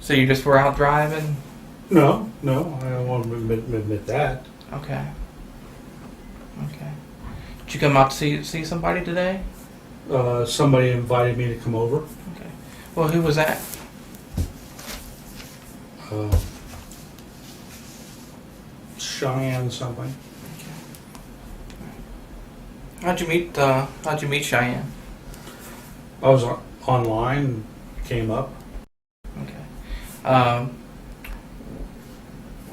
So you just were out driving? No, I don't want to admit that. Okay. Okay. Did you come out to see somebody today? Somebody invited me to come over. Okay. Well, who was that? Cheyenne something. How'd you meet Cheyenne? I was online, came up. Okay.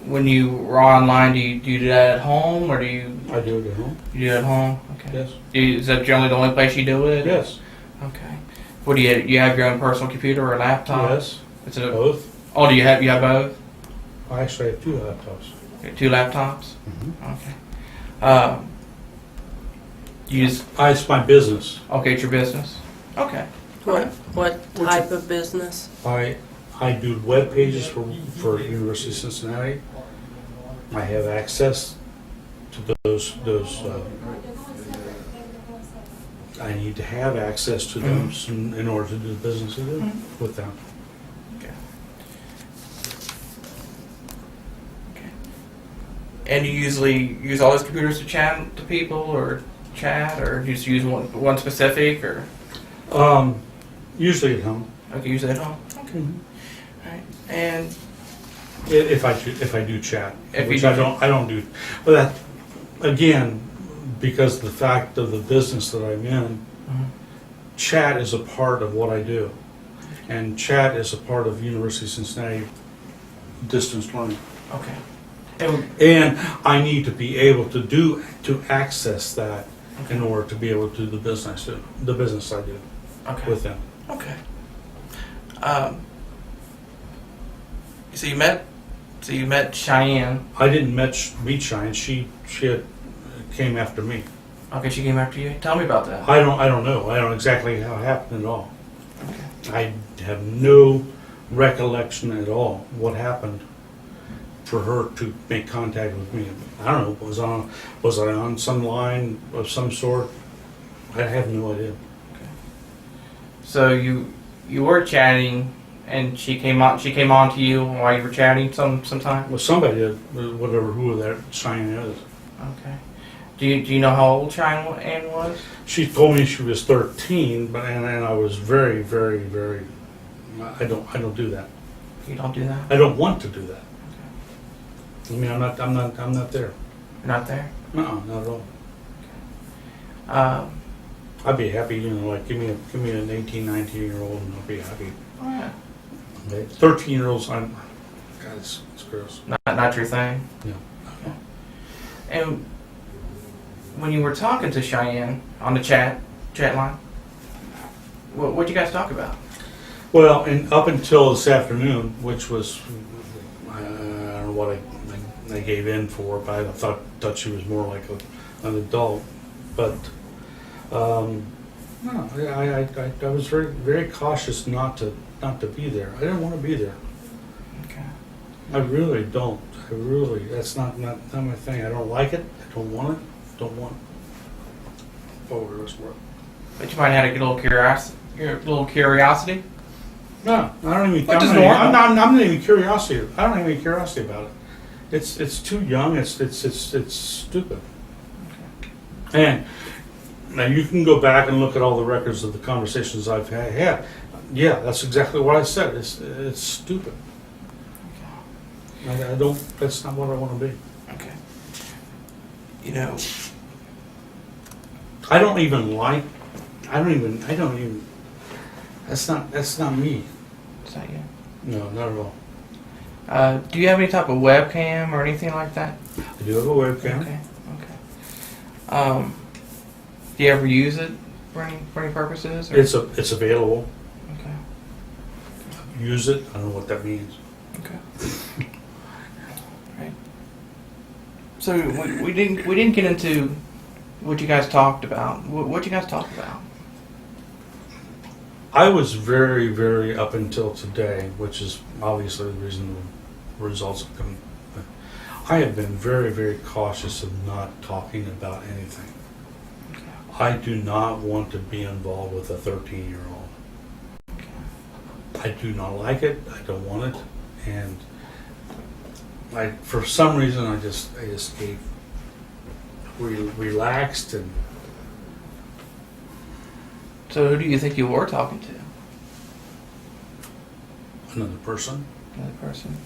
When you were online, do you do that at home, or do you? I do it at home. You do it at home. Okay. Yes. Is that generally the only place you do it? Yes. Okay. What do you have your own personal computer or laptop? Yes. Is it Both. Oh, do you have both? I actually have 2 laptops. Okay, 2 laptops. Mm-hmm. Okay. You just It's my business. okay. It's your business. Okay. What type of business? I do web pages for University of Cincinnati. I have access to those. I need to have access to them in order to do the business with them. Okay. Okay. And you usually use all those computers to chat to people, or you just use one specific, or? Usually at home. Okay, usually at home. Okay. All right. And If I do chat, which I don't do. But that, again, because of the fact of the business that I'm in, chat is a part of what I do, and chat is a part of University of Cincinnati distance learning. okay. And I need to be able to access that in order to be able to do the business I do Okay. with them. Okay. So you met Cheyenne. I didn't meet Shine. She came after me. Okay, she came after you. Tell me about that. I don't know. I don't know exactly how it happened at all. Okay. I have no recollection at all what happened for her to make contact with me. I don't know. Was I on some line of some sort? I have no idea. Okay. So you were chatting, and she came on to you while you were chatting sometime? Well, somebody did, who that Cheyenne is. Okay. Do you know how old Cheyenne was? She told me she was 13, and I was very, very, very. I don't do that. You don't do that? I don't want to do that. I mean, I'm not there. You're not there? No, not at all. I'd be happy, like give me an 18, 19-year-old, and I'll be happy. Oh, yeah. Okay. 13-year-olds, God, it's gross. Not your thing? No. Okay. And when you were talking to Cheyenne on the chat line, what'd you guys talk about? Well, and up until this afternoon, which was, I don't know what I gave in for, but I thought she was more like an adult. But no, I was very, very cautious not to be there. I didn't want to be there. Okay. I really don't. That's not my thing. I don't like it. I don't want it. Don't want it. Oh, it was work. But you might have a little curiosity. No, I don't even. Which is I'm normal. not even curiosity. I don't have any curiosity about it. It's too young. It's stupid. Okay. And now you can go back and look at all the records of the conversations I've had. Yeah, that's exactly what I said. It's stupid. I don't. That's not what I want to be. Okay. I don't even. That's not me. Is that you? No, not at all. Do you have any type of webcam or anything like that? I do have a webcam. Okay. Do you ever use it for any purposes? Or? It's available. Okay. Use it. I don't know what that means. Okay. Right. So we didn't get into what you guys talked about. What you guys talked about? I was very, very up until today, which is obviously the reason the results have come. I have been very, very cautious of not talking about anything. Okay. I do not want to be involved with a 13-year-old. I do not like it. I don't want it, and for some reason, I just gave relaxed and. So who do you think you were talking to? Another person, Another person.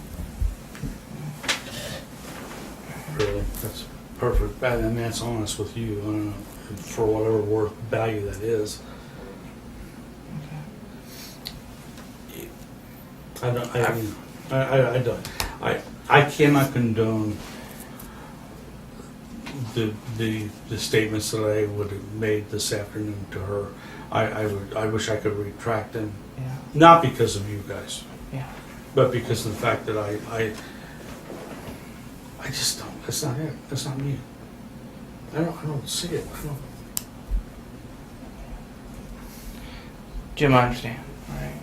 really. That's perfect. I mean, that's honest with you. I don't know, for whatever worth value that is. Okay. I don't. I don't. I cannot condone the statements that I would have made this afternoon to her. I wish I could retract them, Yeah. not because of you guys, Yeah. but because of the fact that I just don't. That's not it. That's not me. I don't see it. I don't. Jim, I understand. All right.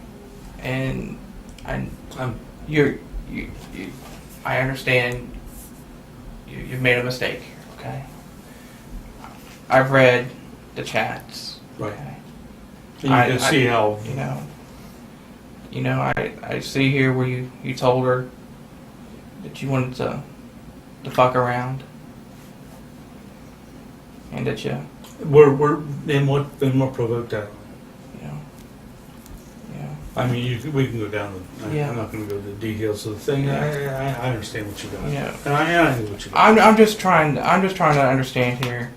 And I'm. you I understand you've made a mistake here, okay? I've read the chats. Right. Okay? And you can see how. I see here where you told her that you wanted to fuck around. And that We're in what provoked that. you know, I mean, we can go down. Yeah. I'm not going to go to the details of the thing. Yeah. I understand what you got. Yeah. And I know what you got. I'm just trying to understand here.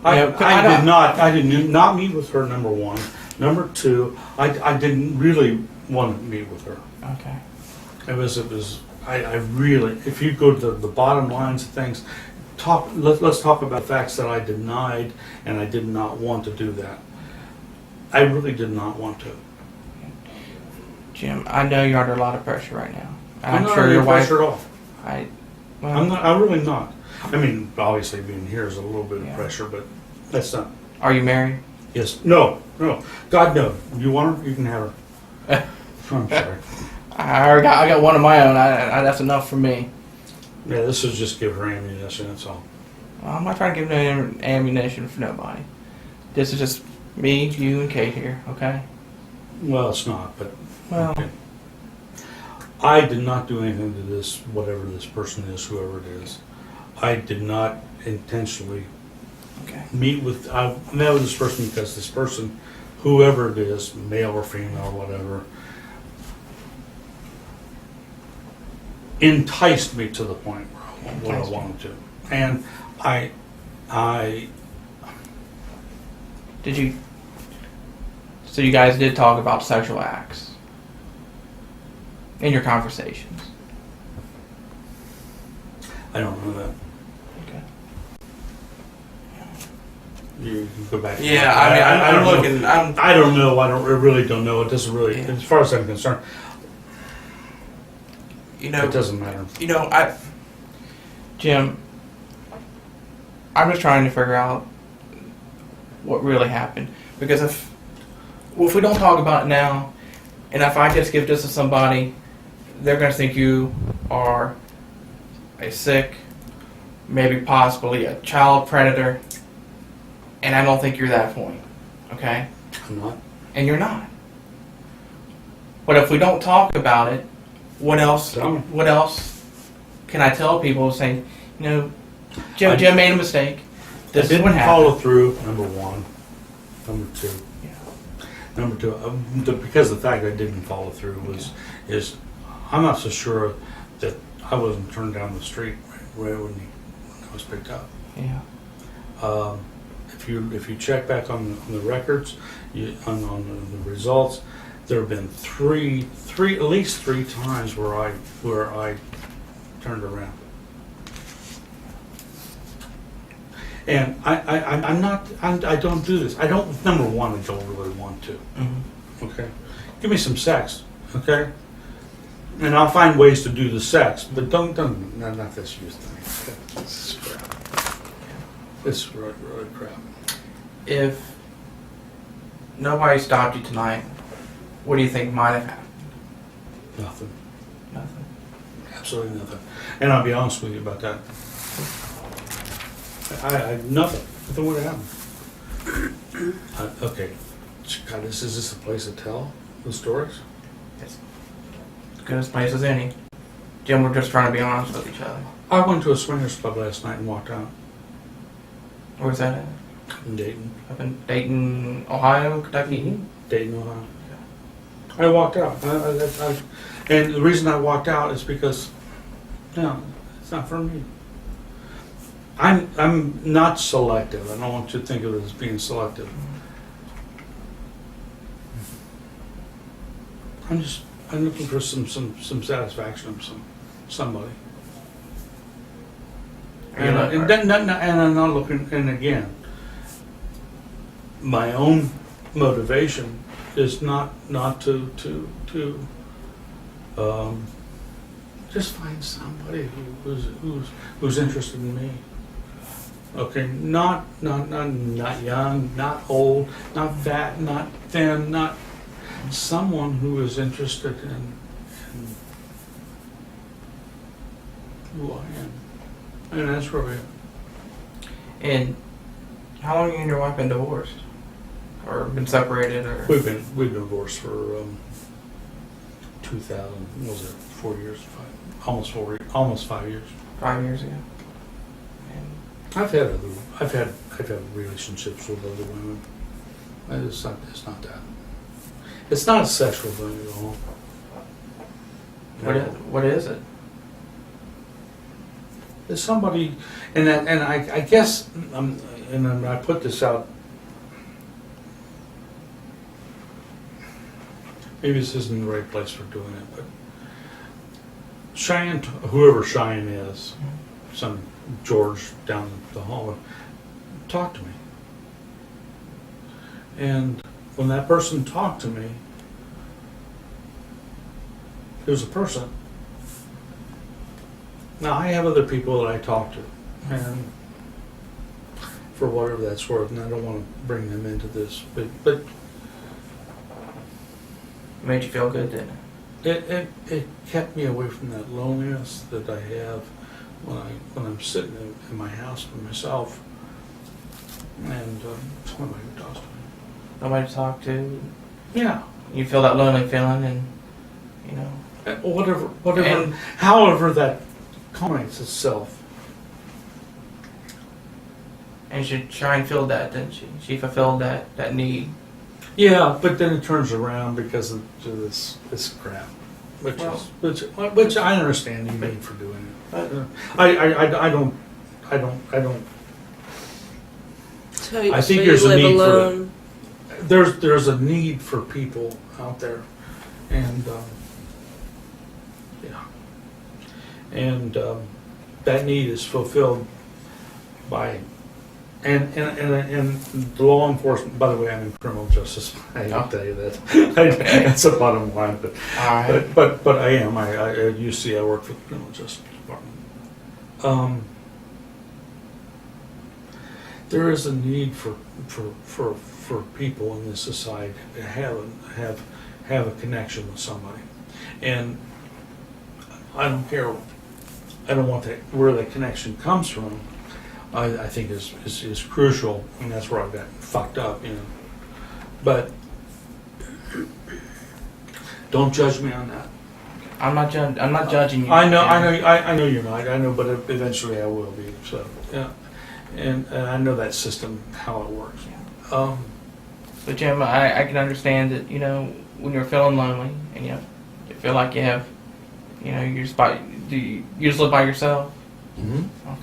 I Yeah, 'cause I don't- I did not meet with her, number one. Number two, I didn't really want to meet with her. Okay. I really, if you go to the bottom lines of things, let's talk about facts that I denied, and I did not want to do that. I really did not want to. Jim, I know you're under a lot of pressure right now. And I'm not sure under your wife. pressure at all. Well, I'm not. I'm really not. I mean, obviously being here is a little bit of Yeah. pressure, but that's not. Are you married? Yes. No. God, no. You want her? You can have her. I'm sorry. I got one of my own. That's enough for me. Yeah, this is just give her ammunition. That's all. Well, I'm not trying to give no ammunition for nobody. This is just me, you, and Kate here. Okay. Well, it's not, but Well, okay. I did not do anything to this, whatever this person is, whoever it is. I did not intentionally okay. I met with this person because this person, whoever it is, male or female or whatever, enticed me to the point where I Enticed you. wanted to. And I Did you? So you guys did talk about sexual acts in your conversations. don't know that. Okay. You can go back. Yeah, I mean, I'm don't know. looking. I don't know. I really don't know. It doesn't really, Yeah. as far as I'm concerned, You know. it doesn't matter. Jim, I'm just trying to figure out what really happened. Because if we don't talk about it now, and if I just give this to somebody, they're going to think you are a sick, maybe possibly a child predator, and I don't think you're that point, okay? I'm not. And you're not. But if we don't talk about it, what else? Tell me. What else can I tell people? Saying, Jim made a mistake. This I is what didn't happened. follow through. Number one. Number two. Yeah. Number two. Because the fact I didn't follow through is I'm not so sure that I wasn't turned down the street right when I was picked up. Yeah. If you check back on the records, on the results, there have been at least three times where I turned around. And I don't do this. Number one, I don't really want to. Mm-hmm. Okay? Give me some sex. Okay? And I'll find ways to do the sex, but not this youth thing. This is crap. It's really, really crap. If nobody stopped you tonight, what do you think might have happened? Nothing. Nothing. Absolutely nothing. And I'll be honest with you about that. Nothing. Nothing would have happened. Okay. God, is this a place to tell the stories? It's as good a place as any. Jim, we're just trying to be honest with each other. I went to a swingers club last night and walked out Where's that at? in Dayton. Up in Dayton, Ohio, Kentucky? Dayton, Ohio. I walked out. And the reason I walked out is because, no, it's not for me. I'm not selective. I don't want you to think of it as being selective. I'm looking for some satisfaction from somebody. And I'm not looking, and again, my own motivation is not to just find somebody who's interested in me. Okay, not young, not old, not fat, not thin, not someone who is interested in who I am, and that's where we are. And how long have you and your wife been divorced? Or been separated? Or We've been divorced for 2000. What was it? 4 years? Almost 5 years. 5 years ago? And I've had relationships with other women. It's not that. It's not a sexual thing at all. what is it? There's somebody, and I guess, and I put this out. Maybe this isn't the right place for doing it, but Cheyenne, whoever Cheyenne is, some George down the hall, talked to me. And when that person talked to me, it was a person. Now, I have other people that I talk to, and for whatever that's worth, and I don't want to bring them into this, but It made you feel good, didn't it? it kept me away from that loneliness that I have when I'm sitting in my house by myself, and somebody who talks to me. Nobody to talk to. Yeah, You feel that lonely feeling, and you know. whatever, And- however that culminates itself. And she Shine filled that, didn't she? She fulfilled that need. Yeah, but then it turns around because of this crap, which I understand you need for doing it. I don't. So, I think so there's you a live need for alone. There's a need for people out there, and that need is fulfilled by. And the law enforcement. By the way, I'm in criminal justice. I hate to tell you that. That's the bottom line. But All right. but I am. I at UC I work for the criminal justice department. There is a need for people in this society to have a connection with somebody, and I don't care. I don't want where that connection comes from. I think is crucial, and that's where I got fucked up, you know. But don't judge me on that. I'm not judging you. I know you're not. I know, but eventually I will be. So yeah, and I know that system how it works. But Jim, I can understand that, you know, when you're feeling lonely and you feel like you have, you know, you just live by yourself. Mm-hmm. Okay.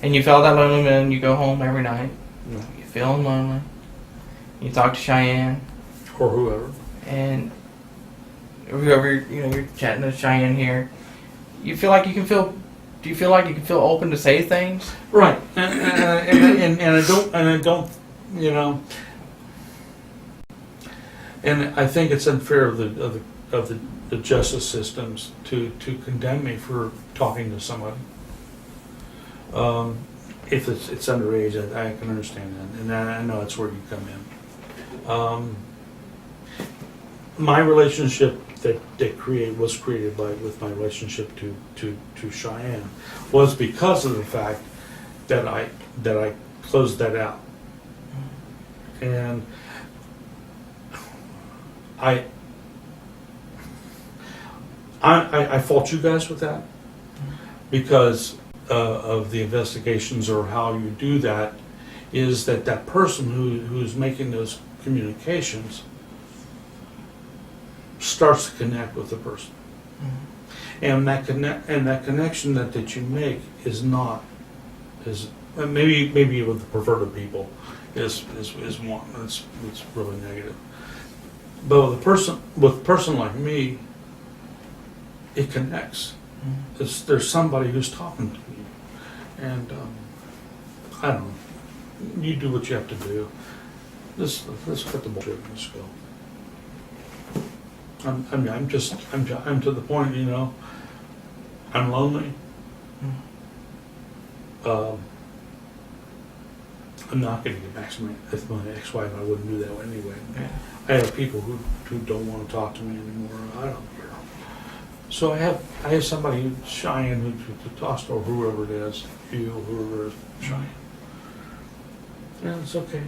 And you feel that lonely, and you go home every night. Yeah. You're feeling lonely. You talk to Cheyenne, Or whoever. and whoever, you know, you're chatting to Cheyenne here. You feel like you can feel. Do you feel like you can feel open to say things? Right, and I don't, you know. And I think it's unfair of the justice systems to condemn me for talking to somebody. If it's underage, I can understand that, and I know that's where you come in. My relationship was created with my relationship to Cheyenne was because of the fact that I closed that out, and I fault you guys with that because of the investigations or how you do that is that person who's making those communications starts to connect with the person. And that connection that you make is not maybe with the perverted people is one it's really negative. But with a person like me, it connects. There's somebody who's talking to you, and I don't know. You do what you have to do. Let's cut the bullshit and let's go. I'm to the point, you know. I'm lonely. I'm not going to get back to my ex-wife. I wouldn't do that anyway. Yeah. I have people who don't want to talk to me anymore. I don't care. So I have somebody who's Cheyenne who talks to, or whoever it is, you, whoever it is, Cheyenne. Yeah, it's okay.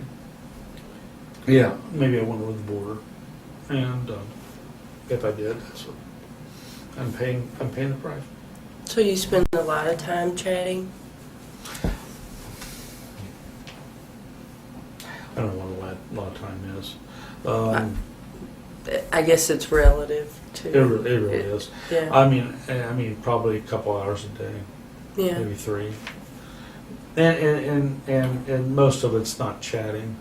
Yeah, maybe I went over the border, and if I did, that's what I'm paying the price. So you spend a lot of time chatting? I don't know what a lot of time is. I guess it's relative to. It really is. Yeah. I mean, probably a couple hours a day, Yeah. maybe 3. And most of it's not chatting.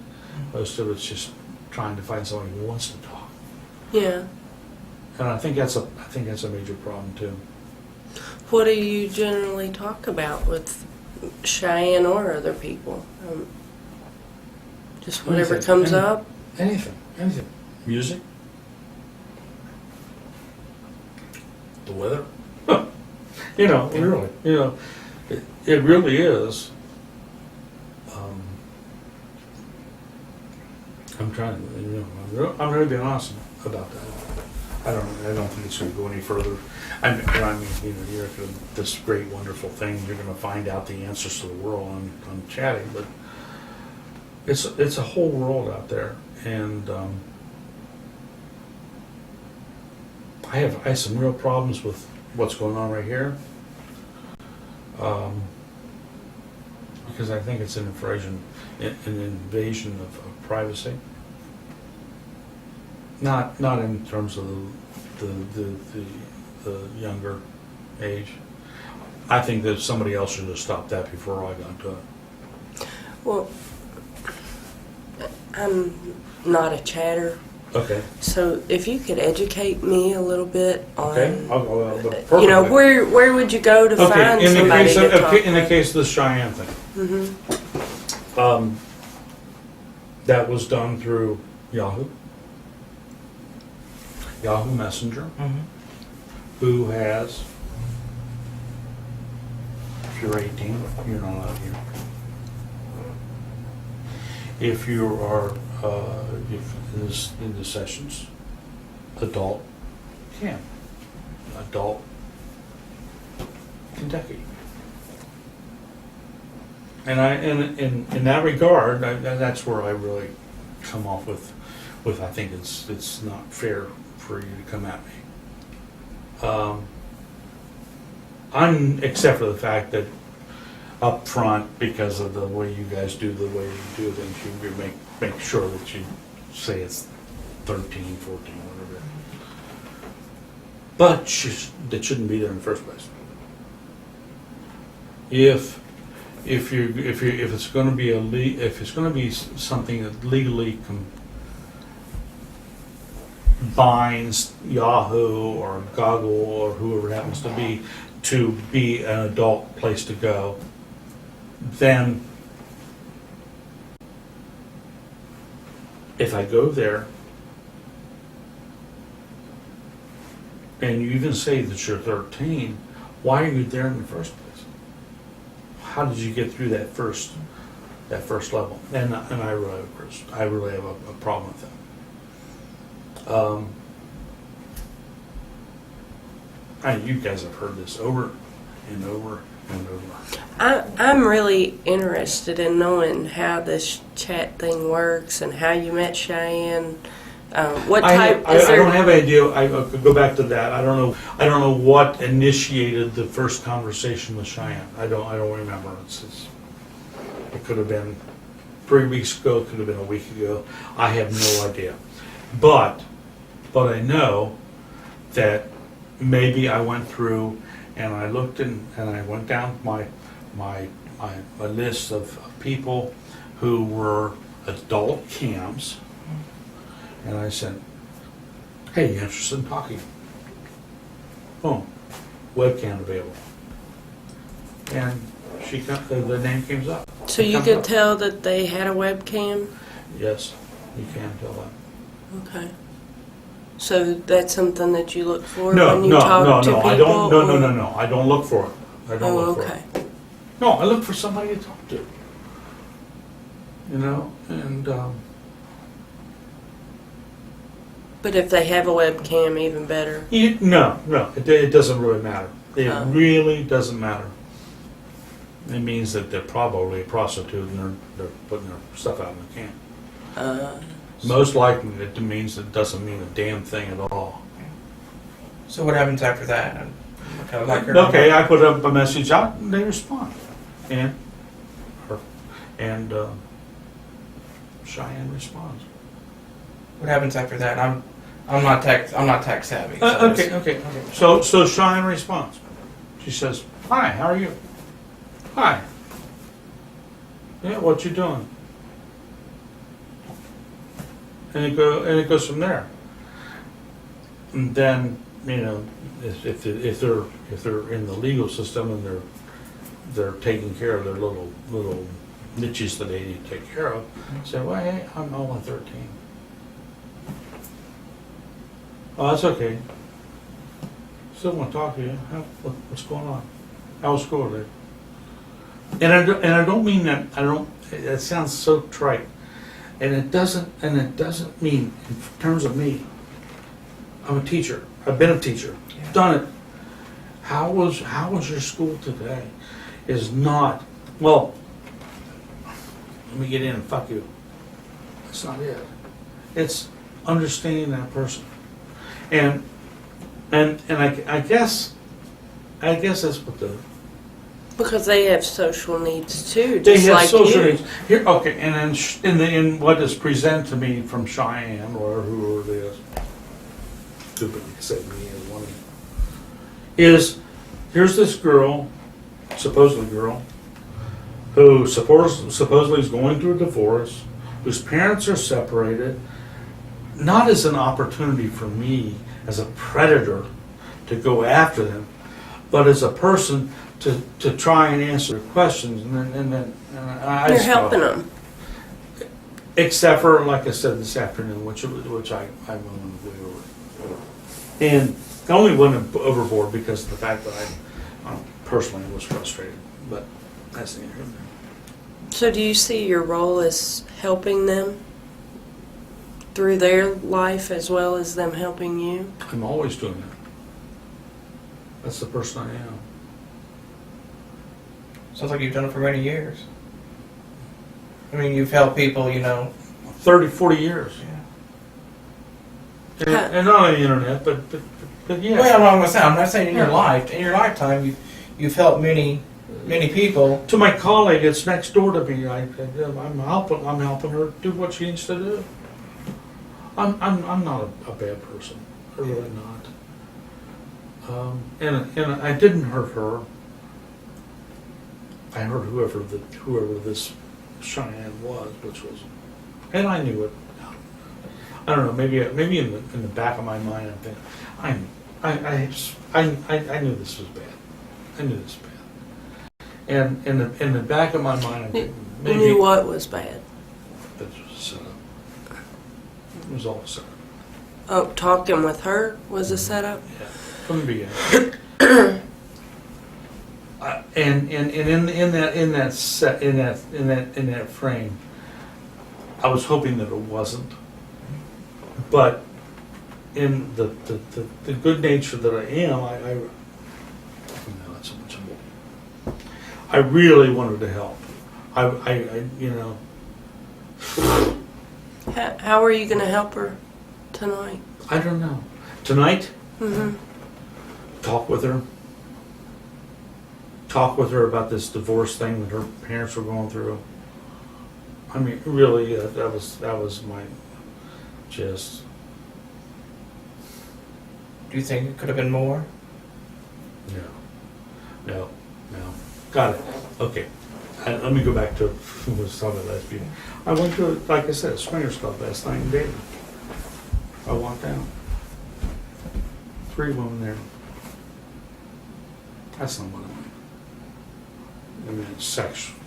Most of it's just trying to find somebody who wants to talk. Yeah. And I think that's a major problem too. What do you generally talk about with Cheyenne or other people? Just whatever Anything, comes up? Anything. Music. The weather. You know, really. You know, it really is. I'm trying to, you know, I'm really being honest about that. I don't think it's going to go any further. I mean, you know, you're gonna, this great, wonderful thing. You're going to find out the answers to the world on chatting, but it's a whole world out there, and I have some real problems with what's going on right here, because I think it's an invasion of privacy. Not in terms of the younger age. I think that somebody else should have stopped that before I got to it. Well, I'm not a chatter. Okay. So if you could educate me a little bit on, Okay. you know, where would you go to find somebody to talk in the with? case of the Cheyenne thing, Mm-hmm. that was done through Yahoo Messenger, who has, if you're 18, you're not allowed here. If you are, if in the sessions, adult Kentucky. And in that regard, that's where I really come off with I think it's not fair for you to come at me. Except for the fact that up front, because of the way you guys do the way you do things, you make sure that you say it's 13, 14, whatever. But that shouldn't be there in the first place. If it's going to be something that legally binds Yahoo or Goggle or whoever it happens to be an adult place to go, then if I go there and you even say that you're 13, why are you there in the first place? How did you get through that first level? And I really have a problem with that. You guys have heard this over and over and over. I'm really interested in knowing how this chat thing works and how you met Cheyenne What I type is there? don't have an idea. I could go back to that. I don't know. I don't know what initiated the first conversation with Cheyenne. I don't remember. It could have been 3 weeks ago. It could have been a week ago. I have no idea. But I know that maybe I went through and I looked and I went down my list of people who were adult cams. And I said, hey, you interested in talking? Boom, webcam available. And the name came up. So you Comes could up. tell that they had a webcam? Yes, you can tell that. Okay. So that's something that you look for No, when you no, talk no, to no, people? I don't, or- no, I don't look for it. I don't Oh, look for okay. it. No, I look for somebody to talk to. You know, and, But if they have a webcam, even better. no, it doesn't really matter. It Oh. really doesn't matter. It means that they're probably a prostitute and they're putting their stuff out in the camp. Most likely it means it doesn't mean a damn thing at all. So what happens after that? Kind of like your Okay, I put up a message out and they respond. And Cheyenne responds. What happens after that? I'm not tech savvy. So Okay. So Cheyenne responds. She says, "Hi, how are you? Hi. Yeah, what you doing?" And it goes from there. And then, you know, if they're in the legal system and they're taking care of their little niches that they need to take care of, say, "Well, hey, I'm only 13. Oh, that's okay. Still want to talk to you. What's going on? How was school today?" And I don't mean that. It sounds so trite, and it doesn't mean in terms of me. I'm a teacher. I've been a teacher. Yeah. Done it. How was your school today? Is not, well, let me get in and fuck you. That's not it. It's understanding that person. And I guess that's what Because they have social needs too, they just have like social you. needs. Here, okay, and then in what is presented to me from Cheyenne or whoever it is, stupid said me as one, is here's this girl, supposedly girl, who supposedly is going through a divorce, whose parents are separated, not as an opportunity for me as a predator to go after them, but as a person to try and answer questions, and then I You're just go, helping them. except for, like I said this afternoon, which I went way over, and I only went overboard because of the fact that I personally was frustrated, but that's neither here nor there. So do you see your role as helping them through their life as well as them helping you? I'm always doing that. That's the person I am. Sounds like you've done it for many years. I mean, you've helped people, 30, 40 years. Yeah. And not on the internet, but yeah. Well, I'm not saying in your Yeah. life. In your lifetime, you've helped many people. To my colleague, it's next door to me. I'm helping her do what she needs to do. I'm not a bad person. I'm really not. And I didn't hurt her. I hurt whoever this Cheyenne was, and I knew it. I don't know. Maybe in the back of my mind, I'm thinking, I knew this was bad. I knew this was bad. And in the back of my mind, I'm thinking, You maybe knew what was bad. this was a setup. It was all a setup. Oh, talking with her was a setup? Yeah, from the beginning. And in that frame, I was hoping that it wasn't. But in the good nature that I am, no, that's so much more. I really wanted to help. How are you going to help her? tonight? I don't know. Tonight, Mm-hmm. talk with her. Talk with her about this divorce thing that her parents were going through. I mean, really, that was my just. Do you think it could have been more? No. Got it. Okay. Let me go back to what I was talking about last week. I went to, like I said, a swingers club last night in Dayton. I walked down. 3 women there. That's not what I mean, it's sexual.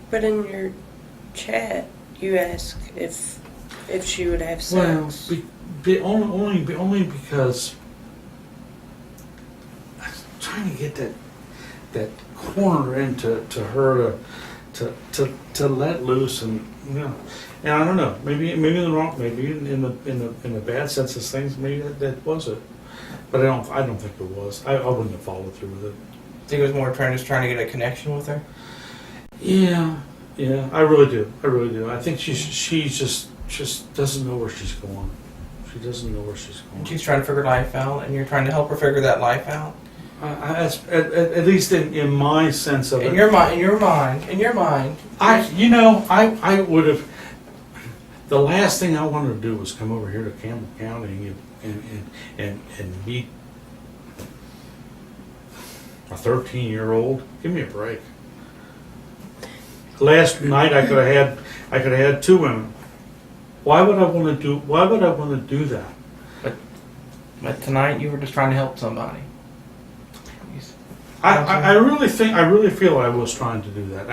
But in your chat, you asked if she would have Well, sex. only because I was trying to get that corner into her to let loose, and and I don't know, maybe in the wrong, maybe in the bad sense of things, maybe that was it, but I don't think it was. I wouldn't have followed through with it. Think it was more trying to get a connection with her? Yeah, I really do. I think she just doesn't know where she's going. She doesn't know where she's going. And she's trying to figure life out, and you're trying to help her figure that life out? At least in my sense of it. In your mind. I would have. The last thing I wanted to do was come over here to Campbell County and meet a 13-year-old. Give me a break. Last night I could have had 2 women. Why would I want to do that? But tonight you were just trying to help somebody. I really feel I was trying to do that.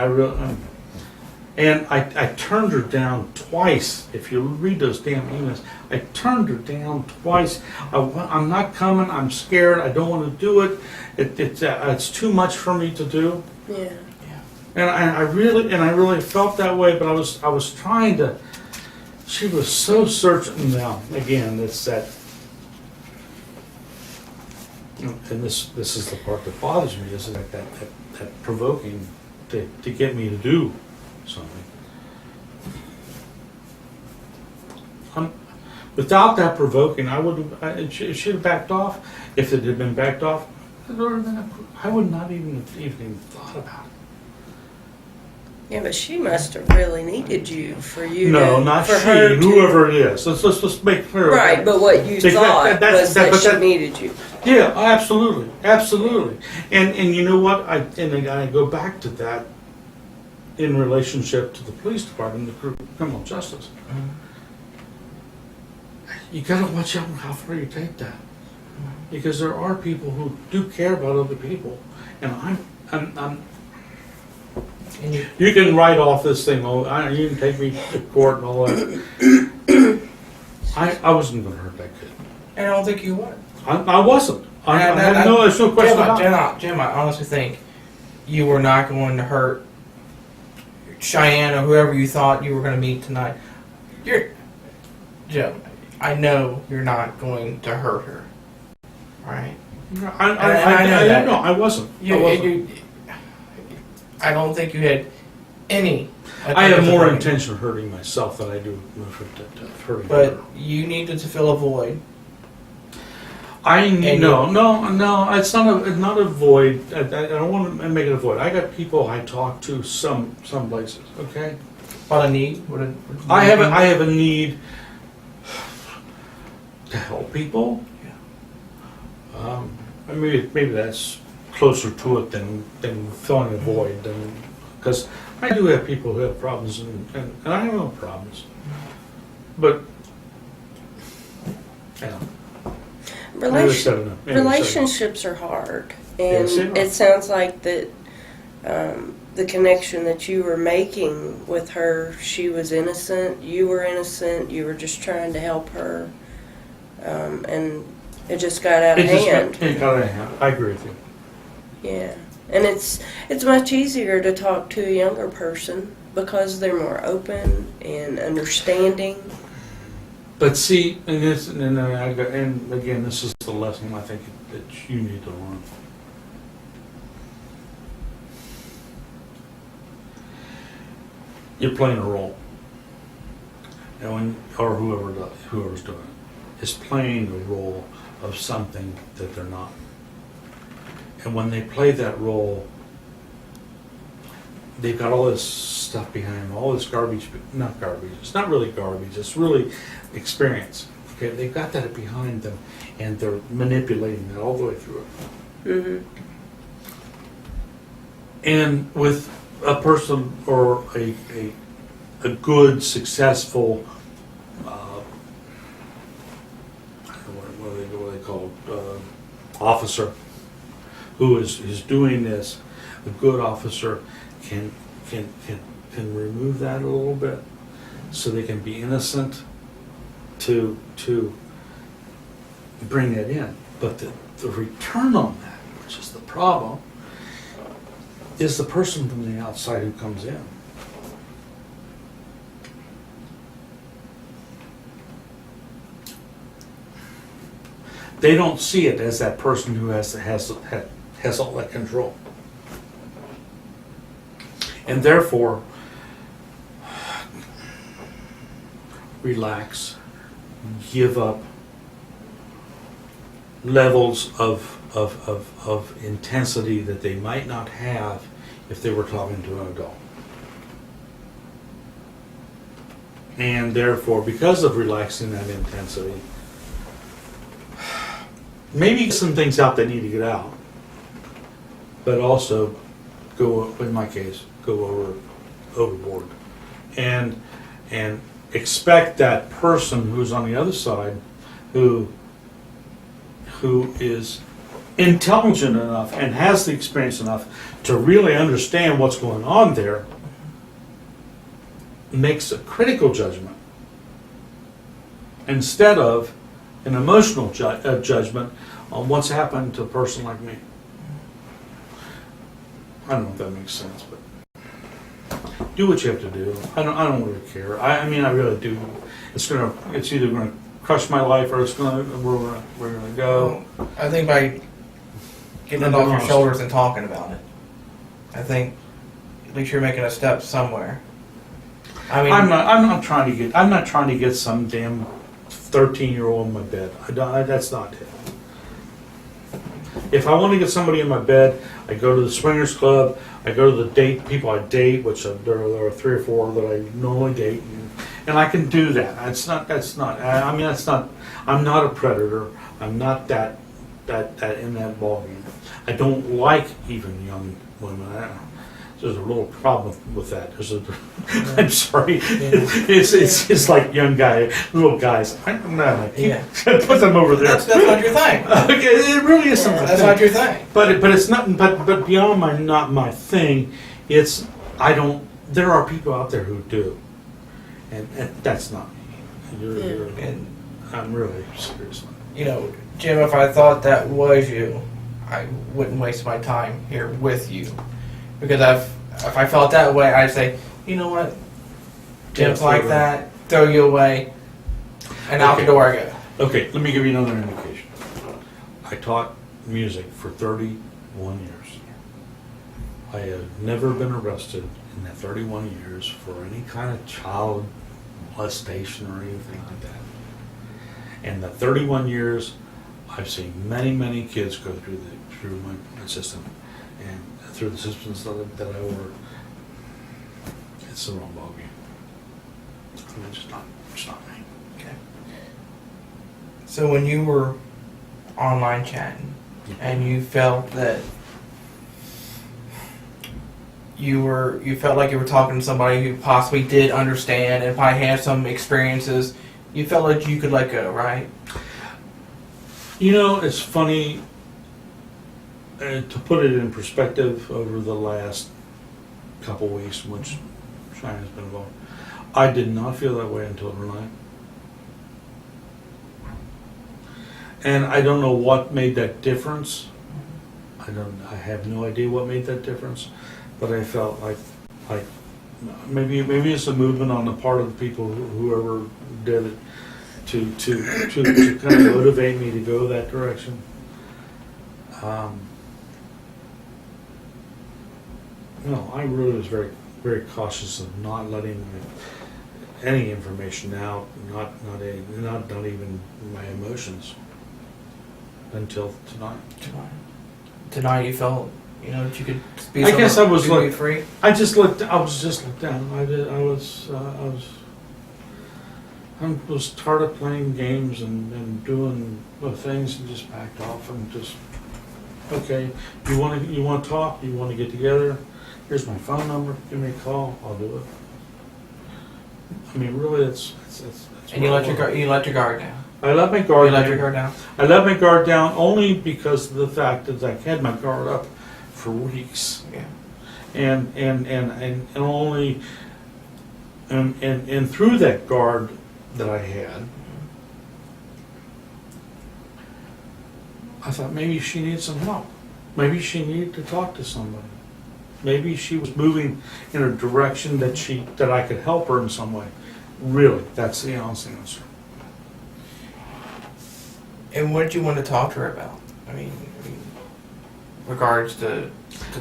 And I turned her down twice. If you read those damn emails, I turned her down twice. I'm not coming. I'm scared. I don't want to do it. It's too much for me to do. Yeah. And I really felt that way. But I was trying to. She was so searching. Now again, it's that. And this is the part that bothers me, is that provoking to get me to do something. Without that provoking, I would should have backed off. If it had been backed off, I would not even thought about it. Yeah, but she must have really needed you for you. No, to, not for she. her to- Whoever it is. Let's make clear. Right, but what you thought was that she needed you. Yeah, absolutely. And you know what? I go back to that in relationship to the police department, the criminal justice. Mm-hmm. You gotta watch out how far you take that, because there are people who do care about other people, and I'm. And You can write off this thing. You can take me to court and all that. I wasn't gonna hurt that kid. I don't think you would. I wasn't. There's no question about it. Jim, I honestly think you were not going to hurt Cheyenne or whoever you thought you were going to meet tonight. Jim, I know you're not going to hurt her, right? I know I wasn't. I don't think you had any. I had more intention of hurting myself than I do of hurting her. But you needed to fill a void. No. It's not a void. I don't want to make it a void. I got people I talk to some places. Okay. What a need. I have a need to help people. Yeah. Maybe that's closer to it than filling a void. Because I do have people who have problems, and I have no problems. But yeah. Relationships are hard, and it sounds like that the connection that you were making with her, she was innocent, you were innocent, you were just trying to help her, and it just got out of hand. It got out of hand. I agree with you. Yeah, and it's much easier to talk to a younger person because they're more open and understanding. But see, and again, this is the lesson I think that you need to learn. You're playing a role. or whoever's doing it, is playing the role of something that they're not. And when they play that role, they've got all this stuff behind them, all this garbage, not garbage, it's not really garbage, it's really experience. Okay, they've got that behind them, and they're manipulating that all the way through it. Mm-hmm. And with a person or a good, successful, I don't know what they call it, officer who is doing this, a good officer can remove that a little bit, so they can be innocent to bring that in. But the return on that, which is the problem, is the person from the outside who comes in. They don't see it as that person who has all that control. And therefore, relax, give up levels of intensity that they might not have if they were talking to an adult. And therefore, because of relaxing that intensity, maybe get some things out that need to get out, but also go, in my case, go overboard, and expect that person who's on the other side, who is intelligent enough and has the experience enough to really understand what's going on there, makes a critical judgment instead of an emotional judgment on what's happened to a person like me. I don't know if that makes sense, but do what you have to do. I don't really care. I mean, I really do. It's either gonna crush my life, or we're gonna go. I think by getting it off your shoulders and talking about it, I think at least you're making a step somewhere. I mean, I'm not trying to get some damn 13-year-old in my bed. That's not it. If I want to get somebody in my bed, I go to the swingers club. I go to the people I date, which there are 3 or 4 that I normally date, and I can do that. I mean, that's not. I'm not a predator. I'm not that in that ballgame. I don't like even young women. There's a little problem with that. I'm sorry. Yeah. It's like young little guys. I'm not. Yeah. Put them over there. That's not your thing. Okay, it really is something. That's not your thing. But it's not. But beyond not my thing. It's I don't. There are people out there who do, and that's not me. And I'm really serious. you know, Jim, if I thought that was you, I wouldn't waste my time here with you. Because if I felt that way, I'd say, you know what, Jim's like that, throw you away, and out the door I go. Okay, let me give you another indication. I taught music for 31 years. I have never been arrested in that 31 years for any kind of child molestation or anything like that. And the 31 years, I've seen many kids go through my system, and through the systems that I work. It's the wrong ballgame. I mean, it's not me. Okay. So when you were online chatting, and you felt that you felt like you were talking to somebody who possibly did understand and probably had some experiences, you felt like you could let go, right? You know, it's funny. To put it in perspective, over the last couple weeks, in which China's been involved, I did not feel that way until tonight. And I don't know what made that difference. I have no idea what made that difference, but I felt like maybe it's a movement on the part of the people whoever did it to kind of motivate me to go that direction. No, I really was very cautious of not letting any information out, not even my emotions, until tonight. Tonight you felt, that you could be. I guess I was be like free. I was just let down. I was tired of playing games and doing things, and just backed off and just, okay, you want to talk, you want to get together, here's my phone number, give me a call, I'll do it. I mean, really, that's And you let your guard down. I let my guard You let down. your guard down. I let my guard down only because of the fact that I had my guard up for weeks. Yeah. And only and through that guard that I had, I thought maybe she needed some help. Maybe she needed to talk to somebody. Maybe she was moving in a direction that I could help her in some way. Really, that's the honest answer. And what did you want to talk to her about? I mean regards to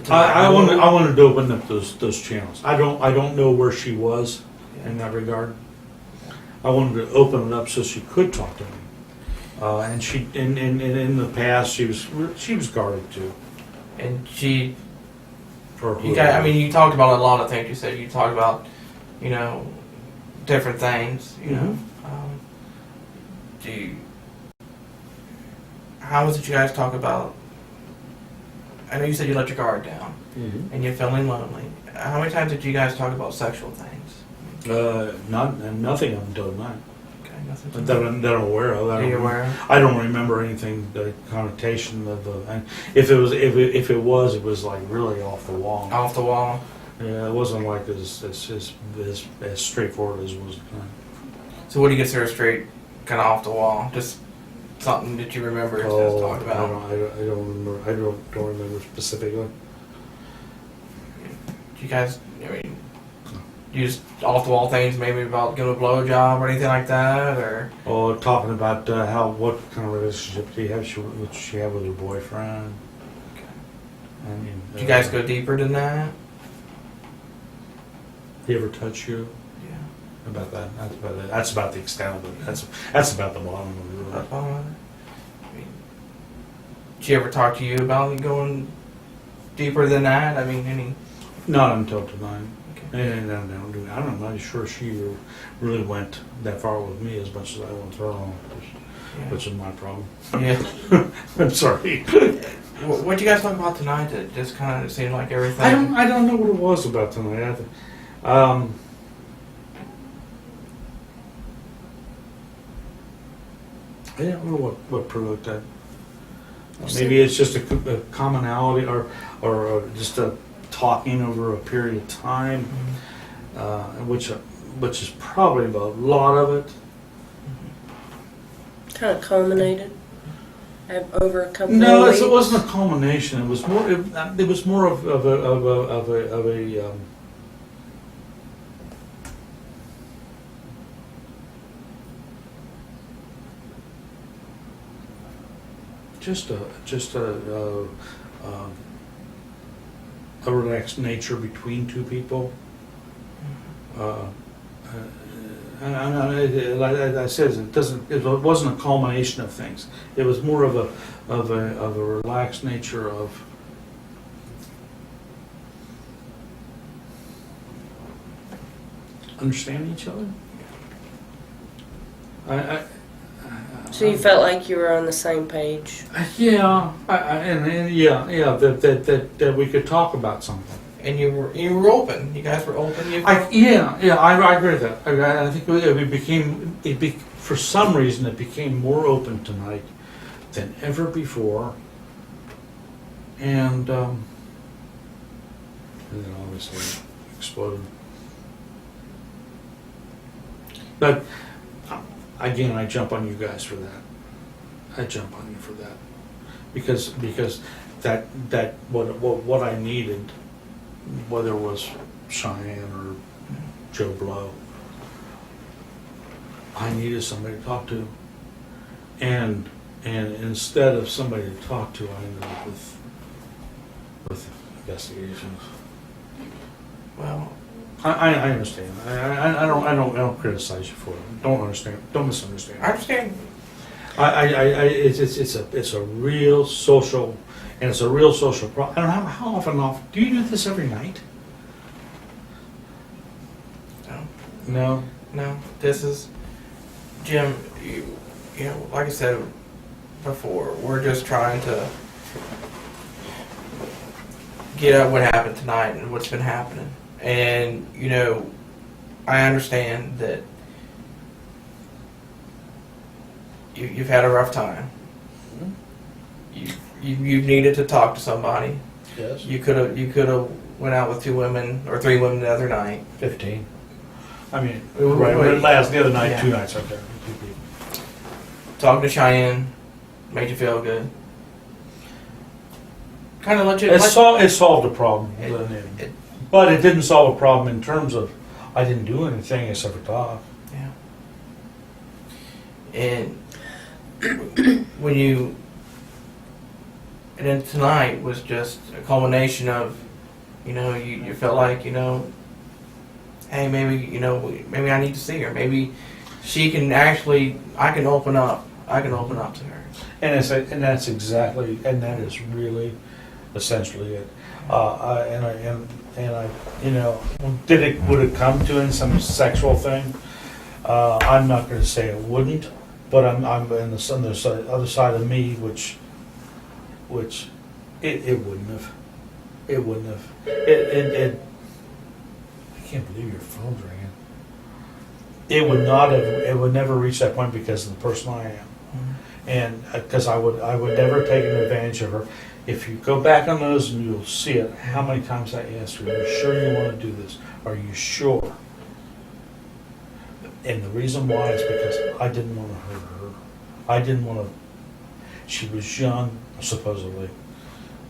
I wanted to open up those channels. I don't know where she was in that regard. I wanted to open it up so she could talk to me. And she in the past she was guarded too. And she. Or You talked about a lot of things. You said you talked about, different things. How was it you guys talk about? I know you said you let your guard down, and you're feeling lonely. How many times did you guys talk about sexual things? Nothing up until tonight. Okay, nothing. That I'm aware of. Are you aware of? I don't remember anything. The connotation of the. And if it was like really off the wall. Off the wall. Yeah, it wasn't like as straightforward as it was. So what do you consider straight, kind of off the wall? Just something that you remember to talk about? I don't remember. I don't remember specifically. Do you guys? You just off the wall things, maybe about giving a blowjob or anything like that, or? Oh, talking about what kind of relationship do you have? What she have with her boyfriend? Okay. I mean, Do you guys go deeper than that? He ever touch you? Yeah. About that? That's about it. That's about the extent of it. That's about the bottom of it. Really. Did she ever talk to you about going deeper than that? Any? Not until tonight. Okay. And I'm not sure she really went that far with me as much as I went with her, which is my problem. Yeah. I'm sorry. What did you guys talk about tonight that just kind of seemed like everything? I don't know what it was about tonight. I don't know what provoked that. Maybe it's just a commonality or just a talking over a period of time, which is probably a lot of it. Kind of culminated over a couple. No, of weeks. it wasn't a culmination. It was more. It was more of a just a relaxed nature between two people. Like I said, it wasn't a culmination of things. It was more of a relaxed nature of understanding each other. So you felt like you were on the same page. Yeah, that we could talk about something. And you were open. You guys were open. I agree with that. I think for some reason it became more open tonight than ever before, and then obviously exploded. But again, I jump on you guys for that. I jump on you for that because that what I needed, whether it was Cheyenne or Joe Blow, I needed somebody to talk to, and instead of somebody to talk to, I ended up with investigations. Well, I understand. I don't criticize you for it. Don't understand. Don't misunderstand. I understand. It's a real social, and it's a real social problem. I don't know how often do you do this every night? No. No. No, this is Jim. You know, like I said before, we're just trying to get at what happened tonight and what's been happening. And you know, I understand that you've had a rough time. You needed to talk to somebody. Yes. You could have went out with 2 women or 3 women the other night. 15. I mean, Right, the other night, yeah. 2 nights, okay. Talking to Cheyenne made you feel good. Kind of let you. It solved a problem, It- but it didn't solve a problem in terms of I didn't do anything except for talk. Yeah. And when you, and then tonight was just a culmination of, you know, you felt like, you know, hey, maybe I need to see her. Maybe she can actually, I can open up to her. And that is really essentially it. I you know, would it come to in some sexual thing? I'm not going to say it wouldn't, but I'm on the other side of me, which it wouldn't have. It wouldn't have. I can't believe your phone's ringing. It would not have. It would never reach that point because of the person I am. And because I would never take an advantage of her. If you go back on those and you'll see it, how many times I asked her, are you sure you want to do this? Are you sure? And the reason why is because I didn't want to hurt her. I didn't want to, she was young, supposedly.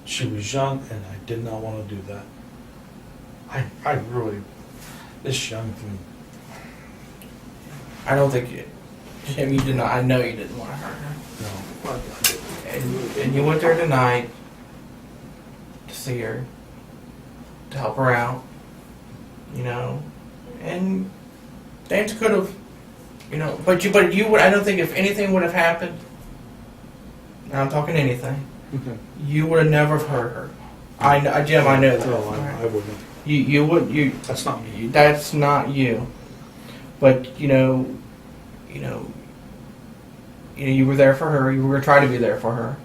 She was young and I did not want to do that. I really, this young thing. I don't think Jim, you did not. I know you didn't want to hurt her. No. And you went there tonight to see her, to help her out, you know, and things could have, you know, but you would. I don't think if anything would have happened. Now I'm talking anything. Okay. You would have never hurt her. Jim, I know that. No, I wouldn't. You would. That's not me. That's not you. But you were there for her. You were trying to be there for her,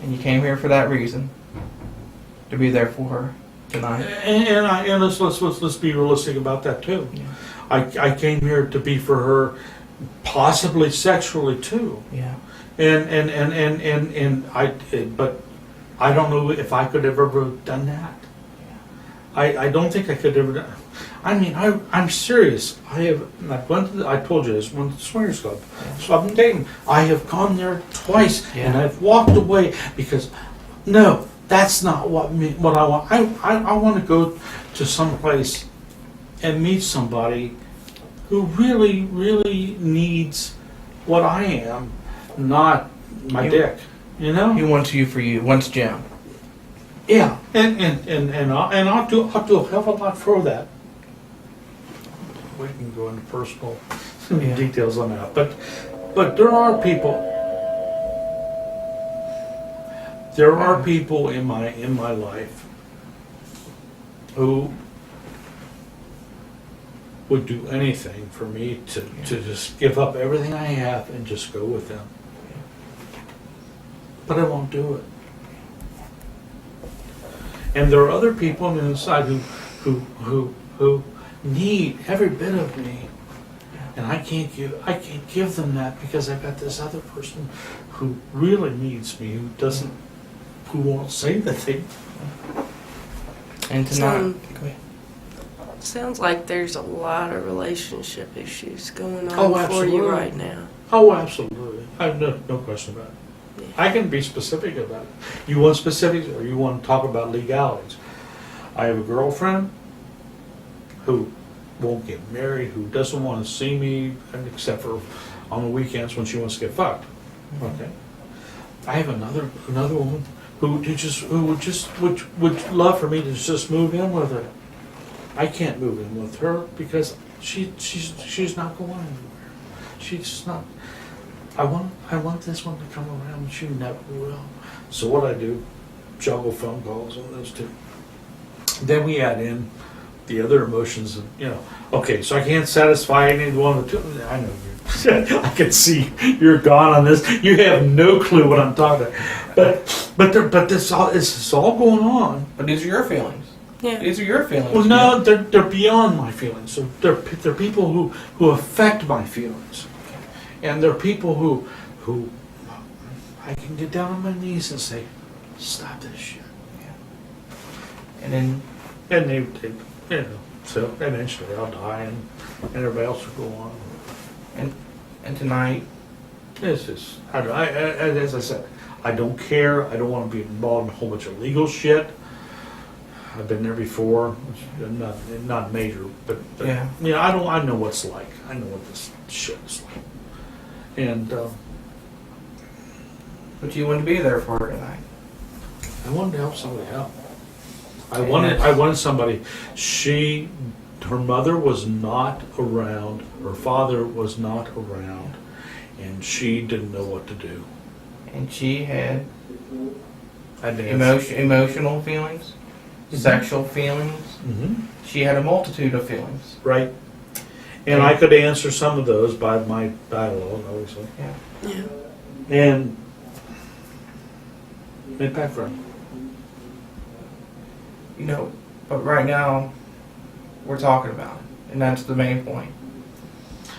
and you came here for that reason, to be there for her tonight. And let's be realistic about that too. Yeah. I came here to be for her, possibly sexually too. Yeah. But I don't know if I could ever have done that. I don't think I could ever. I mean, I'm serious. I told you this, went to the swingers club. So I've been dating. I have gone there twice, and I've walked away because, no, that's not what I want. I want to go to some place and meet somebody who really, really needs what I am, not my dick. You know? He wants you for you. Wants Jim. Yeah, and I'll do a hell of a lot for that. We can go into personal details on that, but there are people. There are people in my life who would do anything for me to just give up everything I have and just go with them. But I won't do it. And there are other people on the inside who need every bit of me, and I can't give them that because I've got this other person who really needs me, who won't say the thing. And tonight, go ahead. Sounds like there's a lot of relationship issues going on Oh, for absolutely. you right now. Oh, absolutely. I have no question about it. Yeah. I can be specific about it. You want specifics, or you want to talk about legalities? I have a girlfriend who won't get married, who doesn't want to see me except for on the weekends when she wants to get fucked. Okay. I have another woman who would love for me to just move in with her. I can't move in with her because she's not going anywhere. She's not. I want this one to come around. She never will. So what I do, juggle phone calls on those two. Then we add in the other emotions. Okay, so I can't satisfy any one of the two. I know you. I can see you're gone on this. You have no clue what I'm talking about. But this is all going on. But these are your feelings. Yeah. These are your feelings. Well, no, they're beyond my feelings. So they're people who affect my feelings, and they're people who I can get down on my knees and say, "Stop this shit." And they so eventually I'll die and everybody else will go on. and tonight, It's just as I said, I don't care. I don't want to be involved in a whole bunch of legal shit. I've been there before, not major, but Yeah. I know what it's like. I know what this shit is like, and but you wouldn't be there for her tonight. I wanted to help somebody out. I And wanted somebody. Her mother was not around. Her father was not around, and she didn't know what to do. And she had Mm-hmm. emotional feelings, sexual feelings. Mm-hmm. She had a multitude of feelings. Right. And I could answer some of those by my dialogue, obviously. Yeah. Yeah. And it backfired. But right now, we're talking about it, and that's the main point.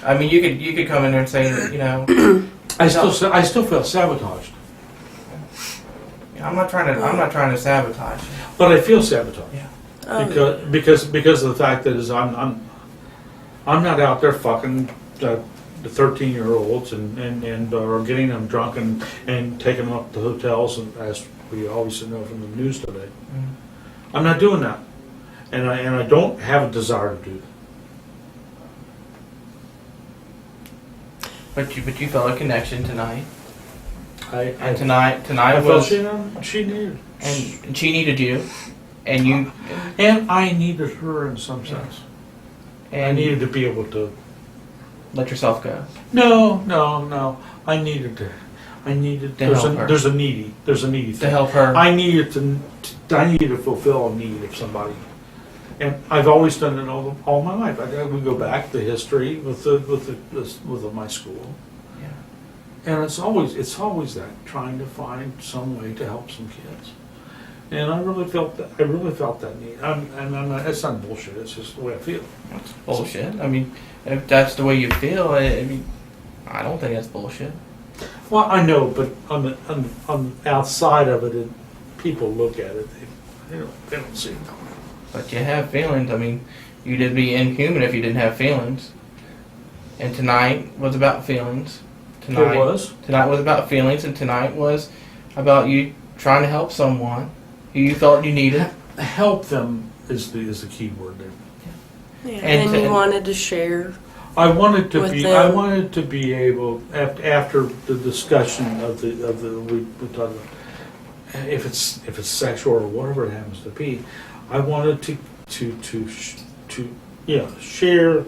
I mean, you could come in there and say that, I still feel sabotaged, I'm not trying to sabotage you. but I feel sabotaged Yeah. because of the fact that I'm not out there fucking the 13-year-olds and or getting them drunk and taking them up to hotels, and as we obviously know from the news today. Mhm. I'm not doing that, and I don't have a desire to do that. But you felt a connection tonight. I And tonight I was, felt she needed, and she needed you, and you, and I needed her in some sense. I and needed to be able to. let yourself go. No. I needed to. help her. There's a needy thing. To help her. I needed to fulfill a need of somebody, and I've always done it all my life. We go back to history with my school, Yeah. and it's always that, trying to find some way to help some kids. And I really felt that need. It's not bullshit. It's just the way I feel. That's bullshit. I mean, if that's the way you feel, I mean, I don't think that's bullshit. Well, I know, but on the outside of it, people look at it. They don't see it. But you have feelings. I mean, you'd be inhuman if you didn't have feelings. And tonight was about feelings. It was. Tonight was about feelings, and tonight was about you trying to help someone who you felt you needed. Help them is the key word there. Yeah. And And you to- wanted to share. I wanted to With be. them. I wanted to be able after the discussion of the we talked about if it's sexual or whatever it happens to be. I wanted to share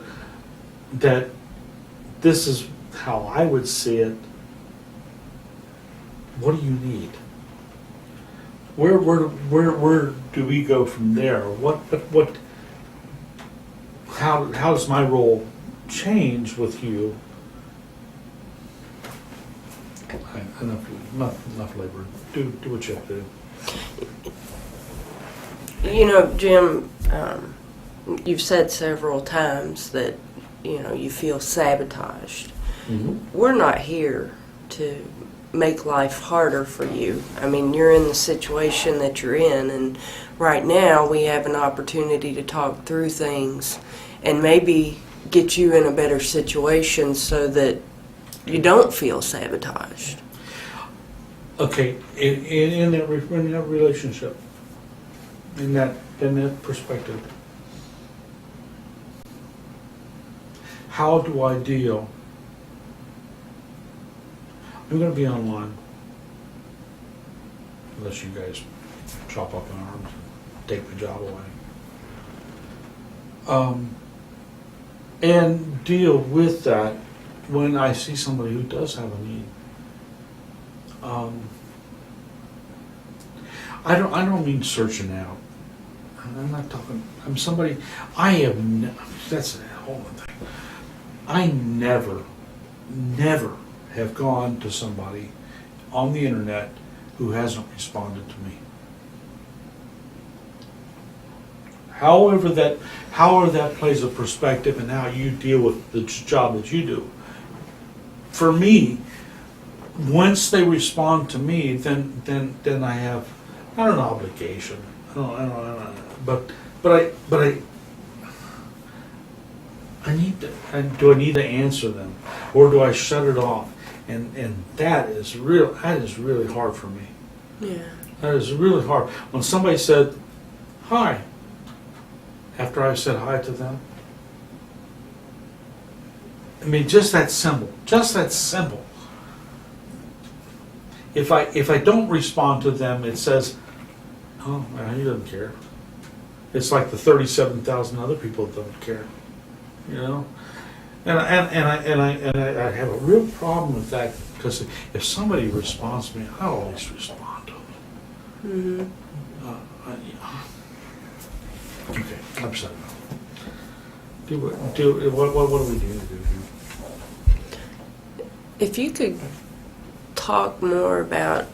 that this is how I would see it. What do you need? Where do we go from there? What how does my role change with you? Enough labor. Do what you have to do. You know, Jim, you've said several times that, you feel sabotaged. Mm-hmm. We're not here to make life harder for you. I mean, you're in the situation that you're in, and right now we have an opportunity to talk through things and maybe get you in a better situation so that you don't feel sabotaged. Okay, in that relationship, in that perspective, how do I deal? I'm going to be online, unless you guys chop up my arms and take my job away. And deal with that when I see somebody who does have a need. I don't mean searching out. I'm not talking. I'm somebody. I have. That's a whole other thing. I never have gone to somebody on the internet who hasn't responded to me. However that plays a perspective and how you deal with the job that you do. For me, once they respond to me, then I have not an obligation. I need to. Do I need to answer them, or do I shut it off? And that is real. That is really hard for me. Yeah. That is really hard. When somebody said hi, after I said hi to them, I mean, just that simple. Just that simple. If I don't respond to them, it says, "Oh, he doesn't care." It's like the 37,000 other people that don't care, you know. And I have a real problem with that, because if somebody responds to me, I always respond to them. Okay, I'm sorry. What do we need to do here? If you could talk more about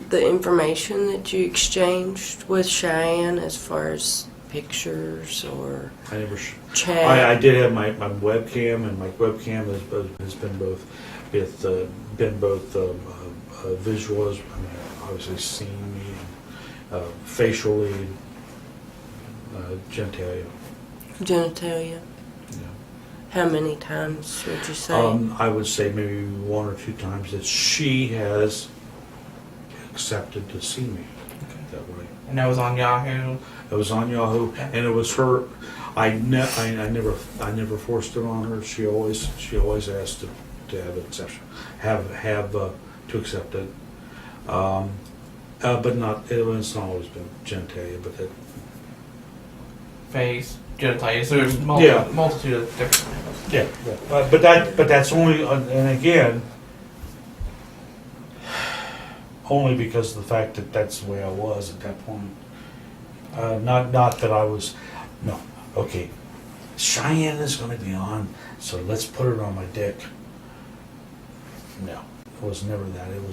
the information that you exchanged with Cheyenne, as far as pictures or I never. chat. I did have my webcam, and my webcam has been both visual, as obviously seeing me, facially, genitalia. Genitalia. Yeah. How many times would you say? I would say maybe 1 or 2 times that she has accepted to see me that way. And that was on Yahoo. It was on Yahoo, and it was her. I never forced it on her. She always asked to have exception, to accept it. But not. It's not always been genitalia, but that. Face, genitalia. So there's multitude of different things. Yeah. But that's only, and again, only because of the fact that that's the way I was at that point. Not that I was. No. Okay. Cheyenne is going to be on, so let's put it on my dick. No, it was never that. It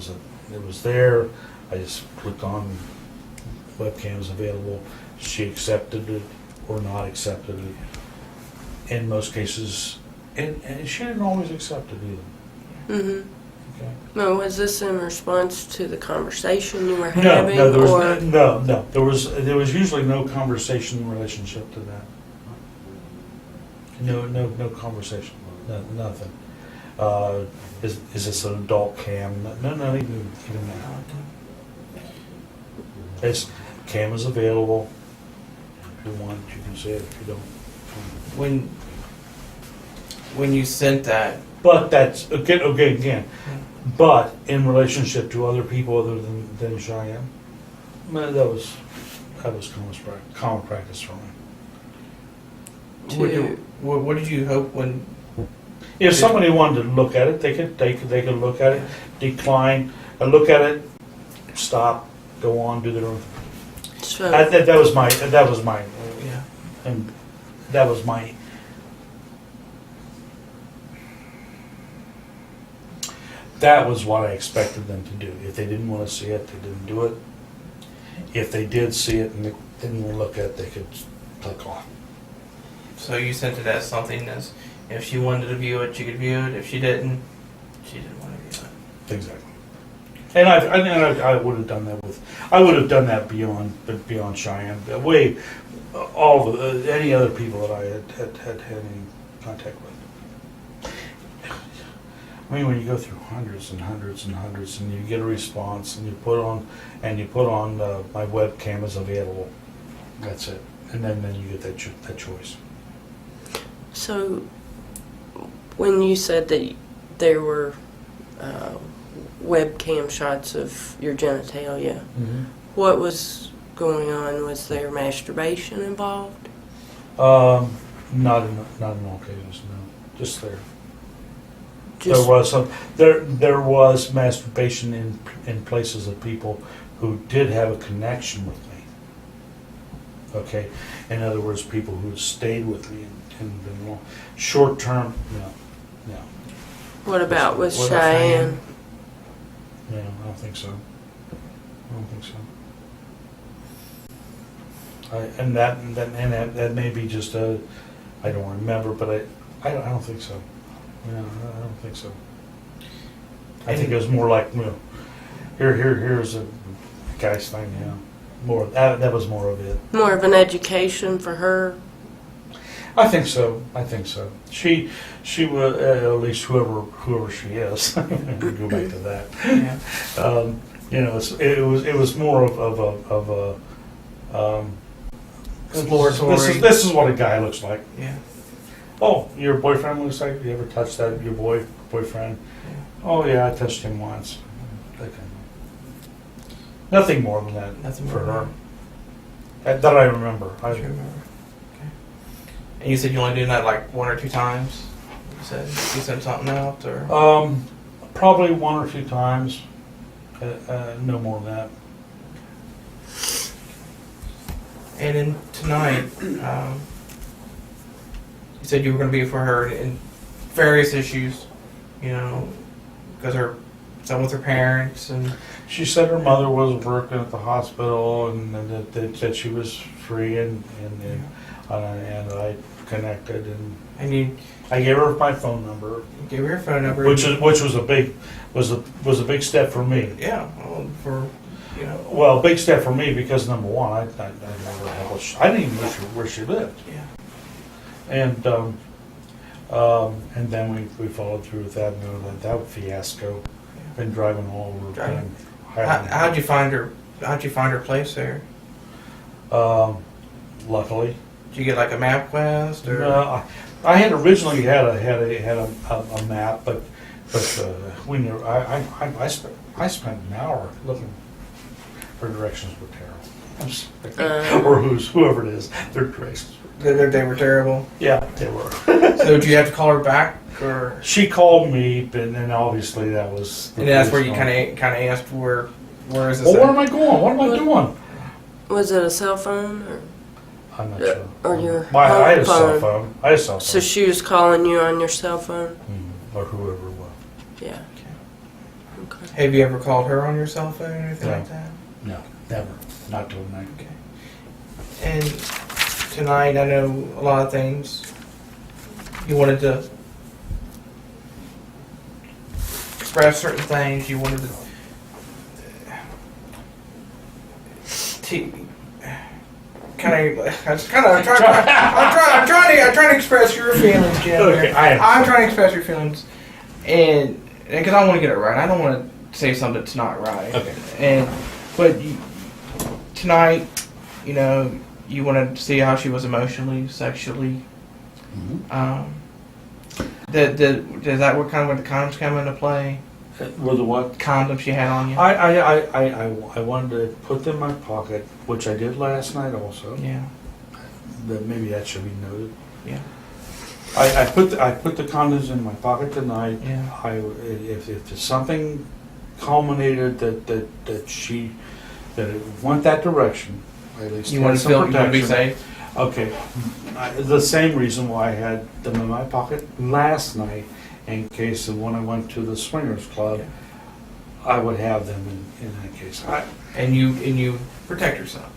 was there. I just clicked on webcams available. She accepted it or not accepted it. In most cases, and she didn't always accept it either. Mm-hmm. Okay. No, was this in response to the conversation you were having? No, there was usually no conversation in relationship to that. No conversation. Nothing. Is this an adult cam? No, even that. It's cam is available. If you want, you can see it. If you don't, When you sent that, but that's again. But in relationship to other people other than Cheyenne, that was common practice for me. what did you hope when? If somebody wanted to look at it, they could look at it, decline, look at it, stop, go on, do their own thing. So, That was my Yeah. and that was my. That was what I expected them to do. If they didn't want to see it, they didn't do it. If they did see it and they didn't want to look at it, they could click off. So you sent it as something as, if she wanted to view it, she could view it. If she didn't want to view it. Exactly. And I would have done that I would have done that beyond Cheyenne. Way, all of any other people that I had any contact with. I mean, when you go through hundreds and hundreds and hundreds, and you get a response, and you put on my webcam is available. That's it, and then you get that choice. so when you said that there were webcam shots of your genitalia, Mm-hmm. what was going on? Was there masturbation involved? Not in all cases, no. Just there. Just, There was masturbation in places of people who did have a connection with me. Okay, in other words, people who stayed with me and been long. Short term, no. what about with What about Cheyenne? No, I don't think so. That may be just a, I don't remember, but I don't think so. No, I don't think so. I think it was more like, here's a guy's thing, More that was more of it. More of an education for her. I think so. She was, at least whoever she is. Go back to that. Yeah. It was more of a Exploratory. This is what a guy looks like. Yeah. Oh, your boyfriend looks like. You ever touched that? Your boyfriend? Oh yeah, I touched him once. That kind of- Nothing more than that. Nothing for more her. That I remember. I remember. Okay. And you said you only did that like 1 or 2 times. You sent something out, or Probably 1 or 2 times. No more than that. and then tonight, you said you were going to be for her in various issues, because some with her parents and. She said her mother was working at the hospital and that she was free and I connected And you I gave her my phone number, gave her your phone number, which was a big step for me. yeah, well, Well, big step for me because number one, I never had I didn't even know where she lived, yeah, and then we followed through with that fiasco. Been driving all over. Driving. How'd you find her? How'd you find her place there? Luckily, Did you get like a MapQuest or? I had originally had a map, but we knew I spent an hour looking. Her directions were terrible. Or whoever it is, their directions. They were terrible. Yeah, they were. So did you have to call her back, or? She called me, and then obviously that was. And that's where you kind of asked where is this? Well, where at? am I going? What am I doing? Was it a cell phone? I'm not sure. Or your I had a home cell phone? phone. So she was calling you on your cell phone? Or whoever it was. Yeah. Okay. Have you ever called her on your cell phone or anything No. like that? No, never. Not till night. Okay. And tonight, I know a lot of things. You wanted to express certain things. You wanted to I'm trying to express your feelings, Jim. Okay, I'm trying to express your feelings, and because I want to get it right. I don't want to say something that's not right. Okay. But tonight, you wanted to see how she was emotionally, sexually. Mm-hmm. Does that what kind of when the condoms come into play? Were the what? Condoms she had on you? I wanted to put them in my pocket, which I did last night also. Yeah. Maybe that should be noted. Yeah. I put the condoms in my pocket tonight. Yeah. If something culminated that it went that direction, at least You want to feel you want to be safe. Okay. The same reason why I had them in my pocket last night, in case of when I went to the swingers club, I would have them in that case. And you protect yourself.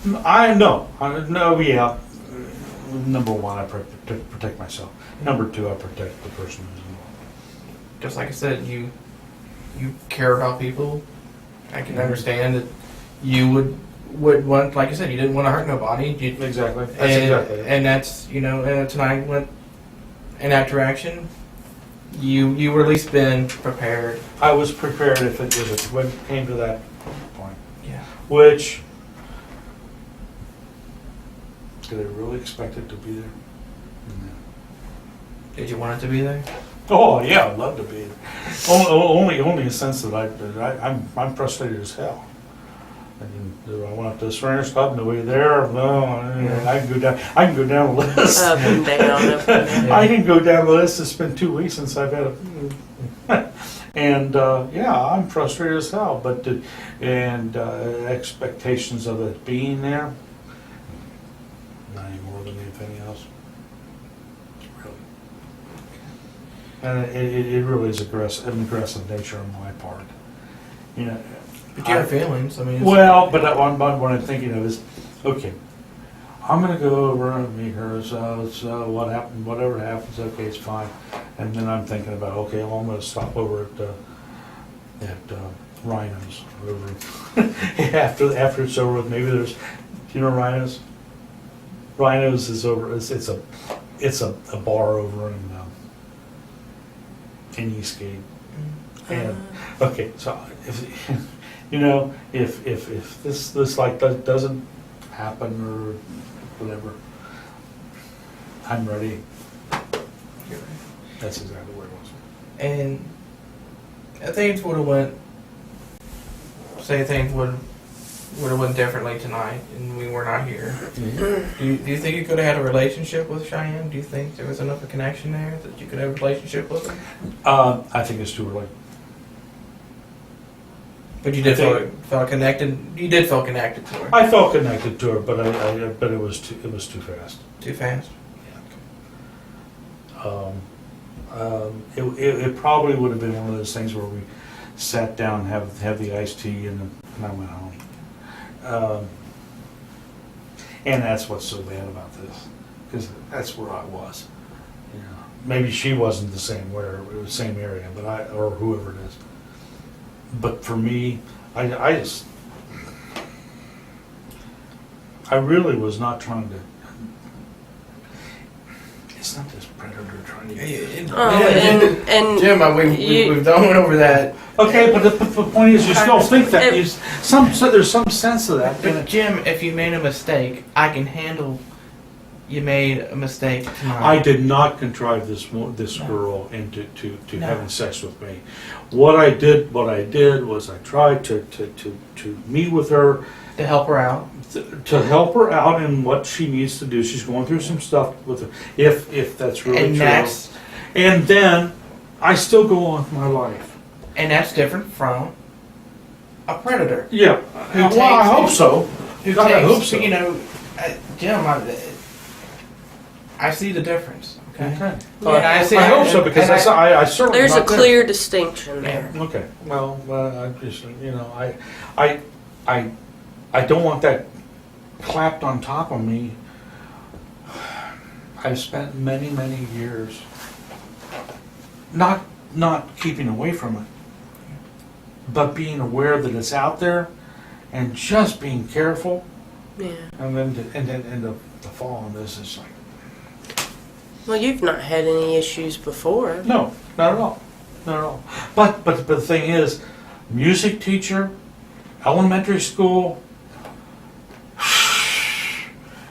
Yeah. Number one, I protect myself. Number two, I protect the person who's involved. Just like I said, you care about people. I can understand that you would want, like I said, you didn't want to hurt nobody. Exactly. That's And, exactly it. and that's tonight went in that direction. You were at least been prepared. I was prepared if it came to that point. Yeah. Which, did I really expect it to be there? No. Did you want it to be there? Oh yeah, I'd love to be. Only in the sense that I'm frustrated as hell. Do I want the Swingers Club? Nobody there? No. I can go down. I can go down the list. Up and down, up and down. I can go down the list. It's been 2 weeks since I've had a. And yeah, I'm frustrated as hell. But expectations of it being there, not any more than anything else. Really. And it really is an aggressive nature on my part. You know. But you have feelings. I mean, Well, but what I'm thinking of is, okay, I'm going to go over and meet her. So what happened? Whatever happens, okay, it's fine. And then I'm thinking about, okay, well, I'm going to stop over at Rhino's over after it's over with. Maybe there's, you know, Rhino's. Rhino's is over. It's a bar over in Eastgate. And okay, so if you know if this like doesn't happen or whatever, I'm ready. That's exactly where it was. And things would have went. Say things would have went differently tonight, and we were not here. Mm-hmm. Do you think you could have had a relationship with Cheyenne? Do you think there was enough of a connection there that you could have a relationship with her? I think it's too early. But you did feel connected. You did feel connected to her. I felt connected to her, but but it was too fast. Too fast. It probably would have been one of those things where we sat down, have the iced tea, and I went home. And that's what's so bad about this, because that's where I was. You know, maybe she wasn't the same where it was the same area, but or whoever it is. But for me, I really was not trying to. It's not this predator trying to. And Jim, we've done over that. Okay, but the point is, you still think that so there's some sense of that. But Jim, if you made a mistake, I can handle. You made a mistake tonight. I did not contrive this girl into having sex with me. What I did was I tried to meet with her, to help her out. to help her out in what she needs to do. She's going through some stuff with her, if that's really true. And then I still go on with my life. And that's different from a predator. Yeah. I hope so. I hope so. You know, Jim, I see the difference. Okay. I hope so, because I certainly. There's a clear distinction there. Okay. Well, I just, you know, I don't want that clapped on top of me. I've spent many years not keeping away from it, but being aware that it's out there, and just being careful. Yeah. And then to fall on this is like. Well, you've not had any issues before. No, not at all. Not at all. But the thing is, music teacher, elementary school,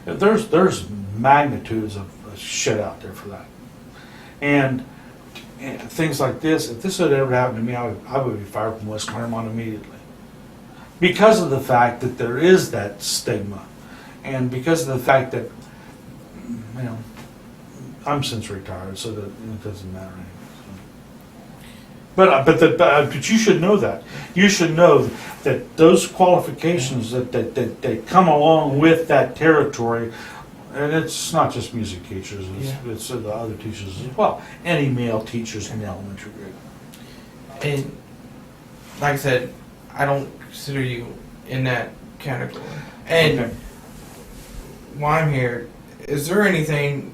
there's magnitudes of shit out there for that. And things like this, if this had ever happened to me, I would be fired from West Claremont immediately. Because of the fact that there is that stigma. And because of the fact that, you know, I'm since retired, so that it doesn't matter anymore. But you should know that. You should know that those qualifications that come along with that territory, and it's not just music teachers, it's the other teachers as well. Any male teachers in the elementary grade. And like I said, I don't consider you in that category. And while I'm here, is there anything?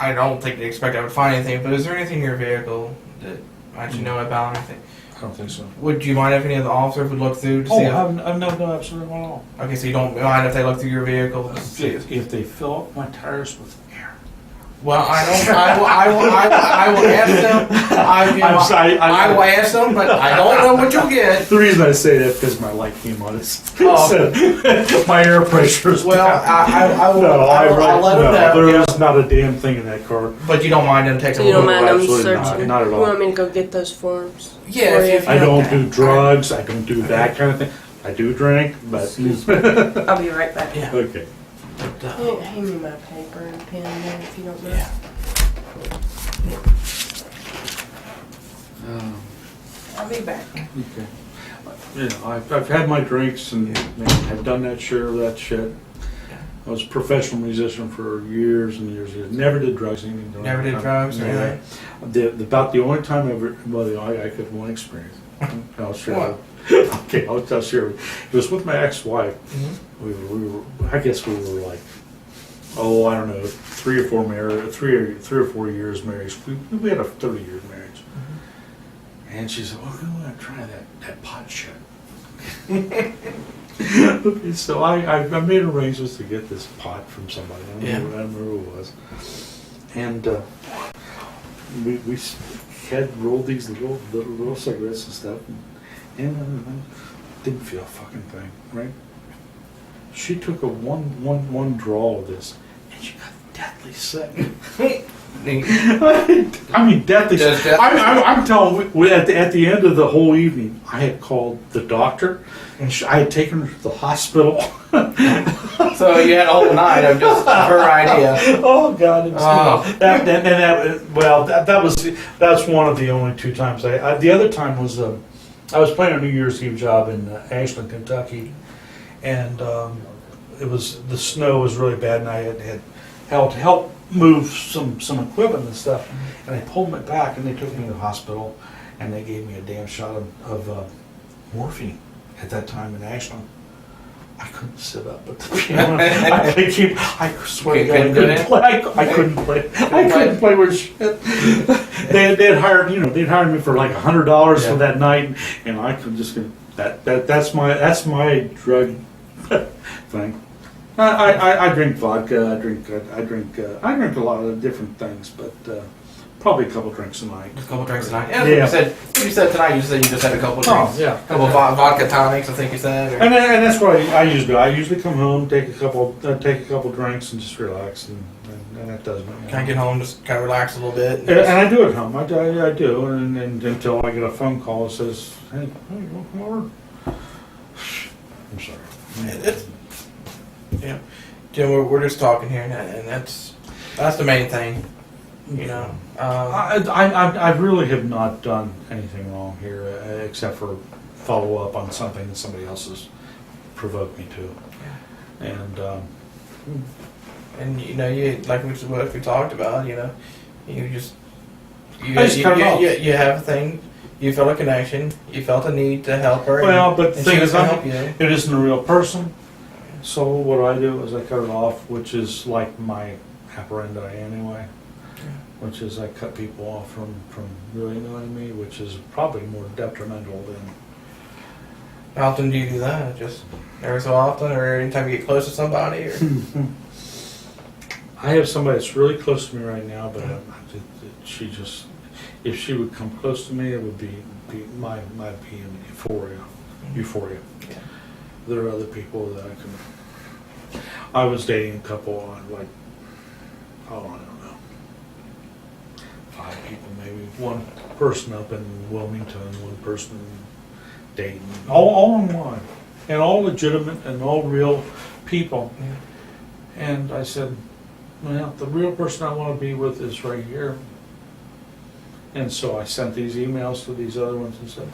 I don't think they expect I would find anything, but is there anything in your vehicle that I should know about? Anything? I don't think so. Would you mind if any of the officers would look through to see? No, absolutely not at all. Okay, so you don't mind if they look through your vehicle to see? If they fill up my tires with air. Well, I don't. I will ask them. I will ask them, but I don't know what you'll get. The reason I say that is because my light came on. Oh. My air pressure is well, I will. No, I'll let them know. There is not a damn thing in that car. But you don't mind them taking So a you don't look? mind them absolutely searching? not at all. You want me to go get those forms? Yeah, if I don't do drugs. I don't do that kind of thing. I do drink, but I'll be right back. Yeah. okay. But, Hand me my paper and pen there if you don't mind. yeah. I'll be back. Okay. You know, I've had my drinks and I've done that share of that shit. I was a professional musician for years and years. Never did drugs. Never did drugs or anything? About the only time I ever, well, I could one experience. I'll share. What? Okay, I'll share. It was with my ex-wife. Mm-hmm. We were, I guess we were like, oh, I don't know, 3 or 4 years married. We had a 30-year marriage. Mm-hmm. And she said, well, I want to try that pot shit. Okay, so I made arrangements to get this pot from somebody. I don't remember who it was. And we had rolled these little cigarettes and stuff, and didn't feel a fucking thing, right? She took a one draw of this, and she got deathly sick. I mean, deathly sick. I'm telling you, at the end of the whole evening, I had called the doctor, and I had taken her to the hospital. So you had a whole night of just her idea. Oh God! It was, Oh. That's one of the only 2 times. The other time was I was playing a New Year's Eve job in Ashland, Kentucky, and the snow was really bad, and I had helped move some equipment and stuff, and I pulled it back, and they took me to the hospital, and they gave me a damn shot of morphine at that time in Ashland. I couldn't sit up at the piano. I swear to God, I couldn't play. I couldn't play with shit. They'd hired me for like $100 for that night, and I could just that's my drug thing. I drink vodka. I drink a lot of different things, but probably a couple drinks a night. A couple drinks tonight. Yeah. You said tonight. You said you just had a couple drinks. Oh, yeah. A couple of vodka tonics, I think you said. Or... And that's what I usually do. I usually come home, take a couple drinks, and just relax, and that does me. Kind of get home, just kind of relax a little bit. And I do at home. I do, and until I get a phone call that says, "Hey, you want to come over?" I'm sorry. Yeah, Jim, we're just talking here, and that's the main thing. You know, I really have not done anything wrong here except for follow up on something that somebody else has provoked me to, and you know, you like what we talked about. You know, you have a thing. You felt a connection. You felt a need to help her. Well, but the thing is, help you. it isn't a real person. So what I do is I cut it off, which is like my operandi anyway. Which is I cut people off from really knowing me, which is probably more detrimental than. How often do you do that? Just every so often, or anytime you get close to somebody? Or? I have somebody that's really close to me right now, but she just, if she would come close to me, it would be my euphoria. Yeah. There are other people that I can. I was dating a couple like, I don't know, 5 people maybe. One person up in Wilmington, one person in Dayton, all online, and all legitimate and all real people. Yeah. And I said, well, the real person I want to be with is right here. And so I sent these emails to these other ones and said,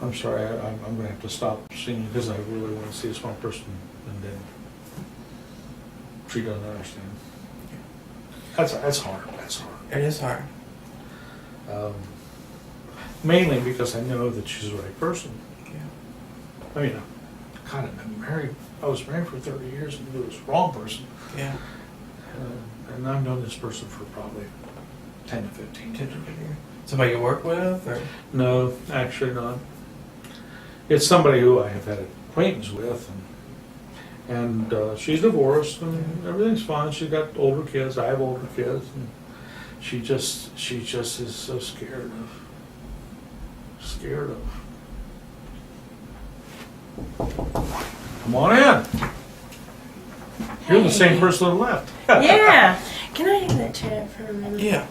I'm sorry, I'm going to have to stop seeing you because I really want to see this one person. And then she doesn't understand. That's hard. That's hard. It is hard. Mainly because I know that she's the right person. Yeah. I mean, I kind of been married. I was married for 30 years and knew it was the wrong person. Yeah. And I've known this person for probably 10 to 15 years. Somebody you work with, or? No, actually not. It's somebody who I have had acquaintance with, and she's divorced and everything's fine. She's got older kids. I have older kids, and she just is so scared of. Come on in. You're the same person that left. Yeah. Can I have that chat for a minute? Yeah.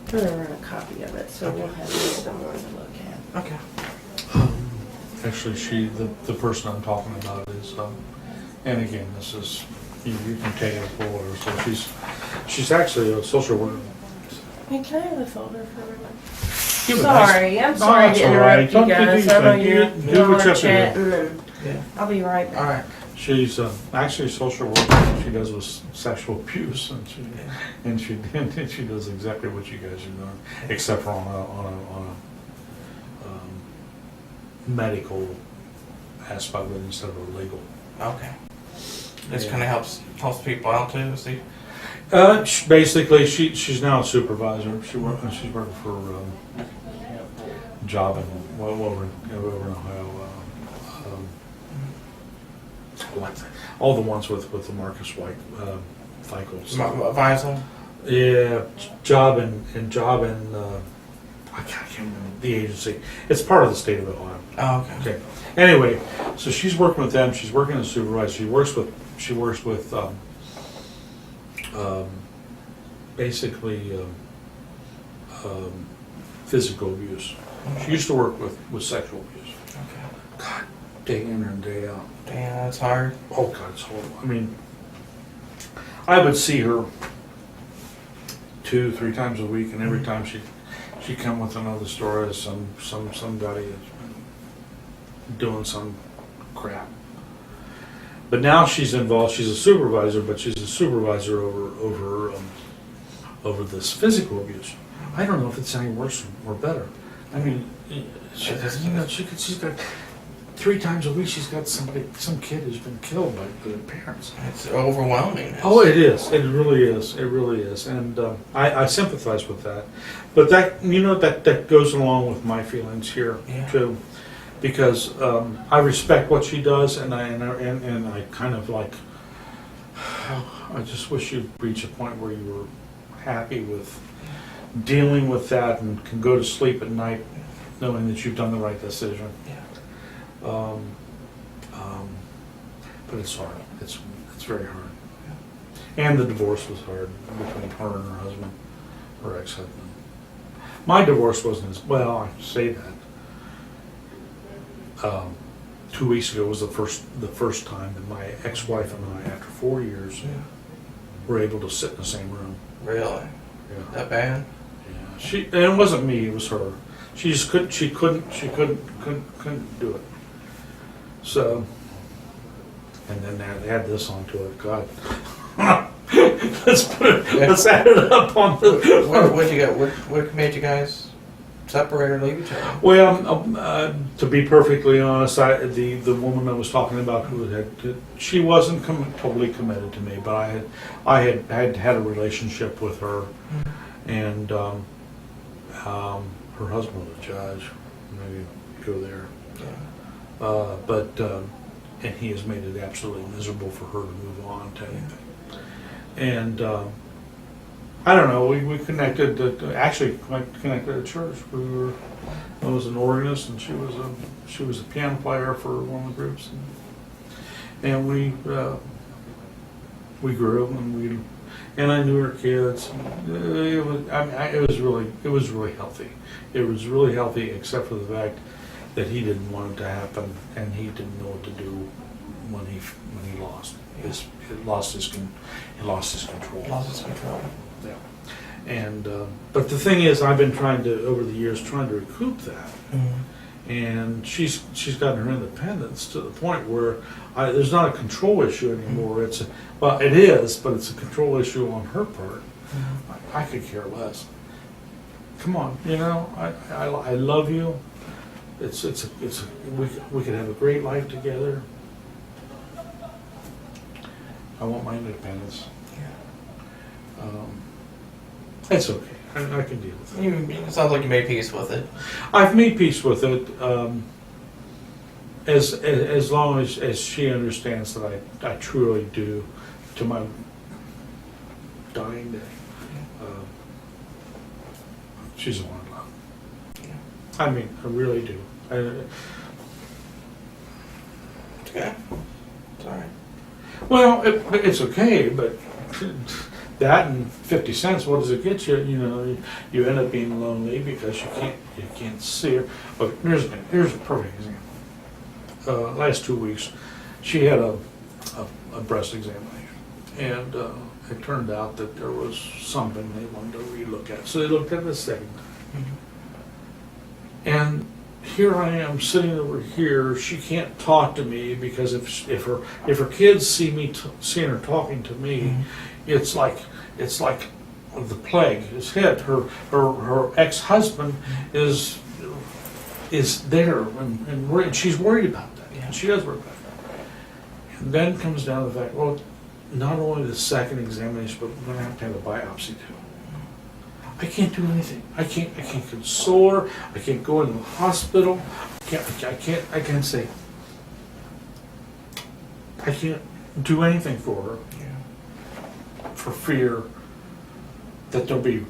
I'm going to run a copy of it, so we'll have somewhere to look at. Okay. Actually, the person I'm talking about is, and again, this is, you can take it for whatever. So she's actually a social worker. Hey, can I have the folder for everyone? Give it Sorry, I'm sorry that's to all right. interrupt you Don't guys. do I know anything. you're Do y'all what you are have to do. chatting, and Yeah. I'll be right back. All right. She's actually a social worker. She does with sexual abuse, and she does exactly what you guys are doing, except for on a medical aspect of it instead of a legal. Okay. This kind of helps people out too. See. Basically, she's now a supervisor. She's working for job in over in Ohio. All the ones with the Marcus White FICO. Visel. Yeah, job in I can't remember the agency. It's part of the state of Ohio. Oh, okay. Okay. Anyway, so she's working with them. She's working as a supervisor. She works with basically physical abuse. She used to work with sexual abuse. Okay. God, day in and day out. Damn, that's hard. Oh God, it's horrible. I mean, I would see her 2-3 times a week, and every time she'd come with another story of somebody that's been doing some crap. But now she's involved. She's a supervisor, but she's a supervisor over this physical abuse. I don't know if it's any worse or better. I mean, she's got 3 times a week. She's got some kid who's been killed by their parents. It's overwhelming. Oh, it is. It really is. It really is. And I sympathize with that. But that goes along with my feelings here too, because I respect what she does, and I kind of like. I just wish you'd reach a point where you were happy with dealing with that and can go to sleep at night knowing that you've done the right decision. Yeah. But it's hard. It's very hard. And the divorce was hard between her and her husband, her ex-husband. My divorce wasn't as well. I say that. 2 weeks ago was the first time that my ex-wife and I, after 4 years, were able to sit in the same room. Really? Yeah. That bad? Yeah. And it wasn't me. It was her. She just couldn't. She couldn't do it. So, and then they add this onto it. God, let's add it up on the. What'd you get? What made you guys separate or leave each other? Well, to be perfectly honest, the woman I was talking about she wasn't totally committed to me, but I had a relationship with her, and her husband was a judge. Maybe go there. Yeah. And he has made it absolutely miserable for her to move on to anything. And I don't know. We connected. Actually, connected at church. I was an organist, and she was a piano player for one of the groups, and we grew, and I knew her kids. It was really healthy. It was really healthy, except for the fact that he didn't want it to happen, and he didn't know what to do when he lost. He lost his control. Lost his control. Yeah. And but the thing is, I've been over the years trying to recoup that, and she's gotten her independence to the point where there's not a control issue anymore. It is, but it's a control issue on her part. I could care less. Come on, I love you. We could have a great life together. I want my independence. Yeah. It's okay. I can deal with it. It sounds like you made peace with it. I've made peace with it, as long as she understands that I truly do, to my dying day. She's the one I love. Yeah. I mean, I really do. It's okay. It's all right. Well, it's okay, but that and 50 cents, what does it get you? You end up being lonely because you can't see her. But here's a perfect example. last 2 weeks, she had a breast examination, and it turned out that there was something they wanted to relook at. So they looked at it a second time. And here I am sitting over here. She can't talk to me because if her kids see me seeing her talking to me, it's like the plague is hit. Her ex-husband is there, and she's worried about that. Yeah. She does worry about that. And then comes down to the fact, well, not only the second examination, but we're going to have a biopsy too. I can't do anything. I can't console her. I can't go into the hospital. I can't say. I can't do anything for her for fear that there'll be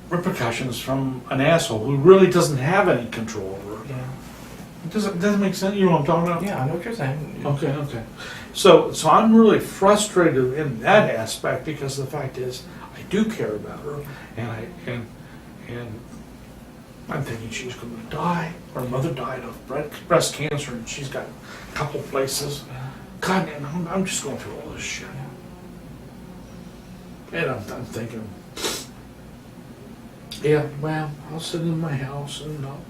repercussions from an asshole who really doesn't have any control over her. Yeah. Doesn't make sense? You know what I'm talking about? Yeah, I know what you're saying. Okay. So I'm really frustrated in that aspect because the fact is I do care about her, and I'm thinking she's going to die. Her mother died of breast cancer, and she's got a couple places. God, and I'm just going through all this shit, and I'm thinking, yeah, well, I'll sit in my house and I'll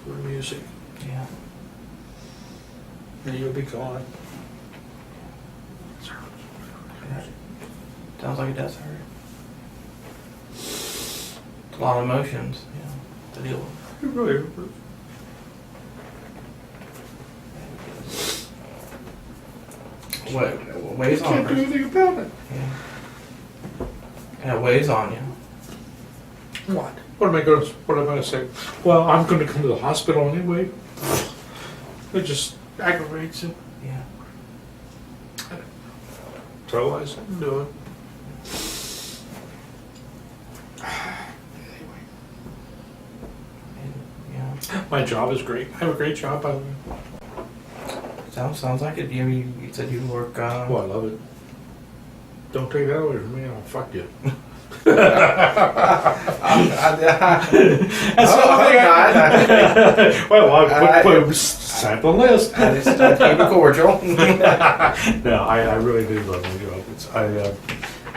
do her music. Yeah. And you'll be gone. Sounds like it does hurt. It's a lot of emotions, to deal with. It really What weighs on can't do her? anything about it. Yeah. And it weighs on you. What? What am I going to say? Well, I'm going to come to the hospital anyway. It just aggravates it. Yeah. So I said, do it. Yeah. My job is great. I have a great job, by the way. Sounds like it. You said you work. Oh, I love it. Don't take that away from me. I'll fuck you. That's Well, I put sample list. I just keep it cordial. No, I really do love my job.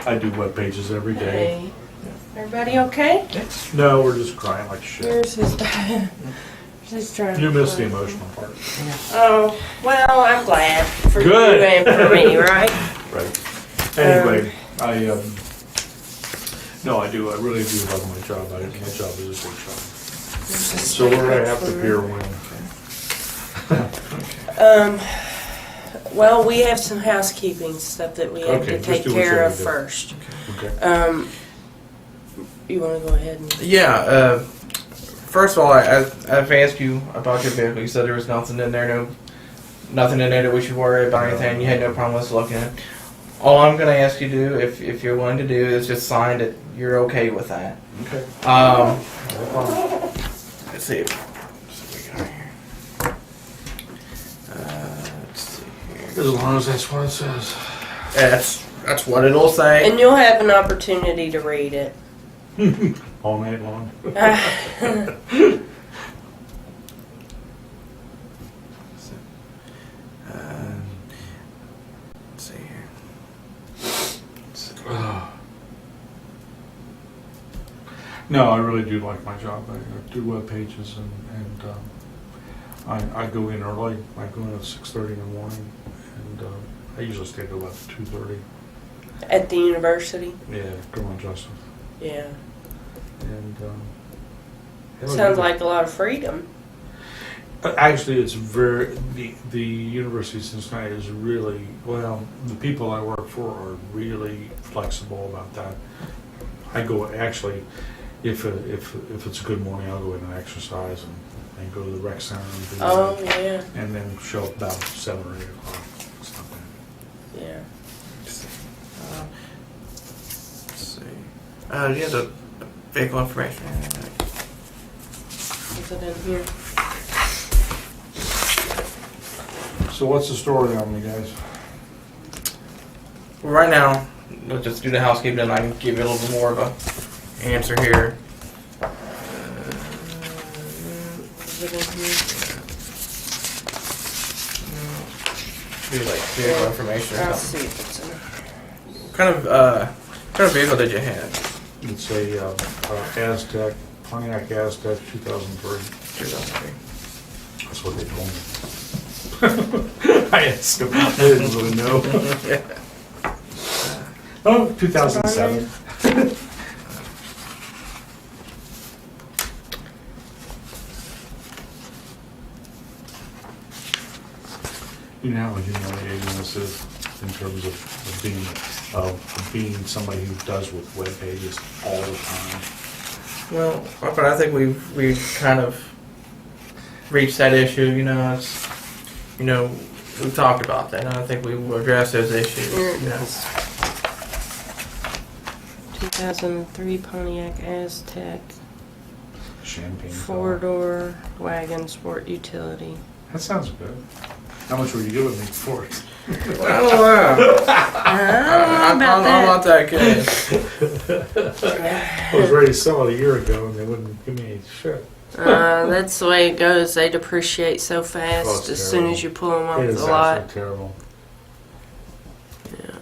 I do web pages every day. Hey, everybody okay? No, we're just crying like shit. Yours is just trying. You missed the emotional part. Oh, well, I'm glad for Good. you and for me, right? Right. Anyway, no, I do. I really do love my job. My job is a great job. So we're gonna have to beer win. Well, we have some housekeeping stuff that we have Okay, to just take do what you care have of to do. first. Okay. You want to go ahead and? Yeah. First of all, I've asked you about your vehicle. You said there was nothing in there, nothing in there that we should worry about or anything. You had no problem with us looking at it. All I'm going to ask you to do, if you're willing to do, is just sign that you're okay with that. Okay. Let's see. What we got here. Let's see here. As long as that's what it says. That's what it'll say. And you'll have an opportunity to read it. All night long. Let's see here. No, I really do like my job. I do web pages and I go in early. I go in at 6:30 in the morning, and I usually stay till about 2:30. At the university? Yeah, Grandma Joseph. Yeah. And Sounds like a lot of freedom. actually, it's the University of Cincinnati is really, well, the people I work for are really flexible about that. I go, actually, if it's a good morning, I'll go in and exercise and go to the rec center and do Oh, that. yeah. And then show up about 7 or 8 o'clock. It's not bad. Yeah. Let's see. Do you have the vehicle information? Is it in here? So what's the story on me, guys? Well, right now, let's just do the housekeeping and I can give you a little bit more of a answer here. Is it in here? be like vehicle information or I'll something. see if it's in. What kind of vehicle did you have? It's a Aztec, Pontiac Aztec 2003. 2003. That's what they told me. I asked him. I didn't really know. Yeah. Oh, 2007. You know how humiliating this is in terms of being somebody who does with web pages all the time. Well, but I think we've kind of reached that issue. You know, it's we've talked about that. And I think we will address those issues. Here it You know. is. 2003 Pontiac Aztec, Champagne. four-door wagon sport utility. That sounds good. How much were you giving me for it? Well, I don't know. I don't know about I'm not that. that kid. I was ready to sell it a year ago and they wouldn't give me any shit. That's the way it goes. They depreciate so Oh, fast it's as soon terrible. as you pull them off It the is lot. absolutely terrible. Yeah.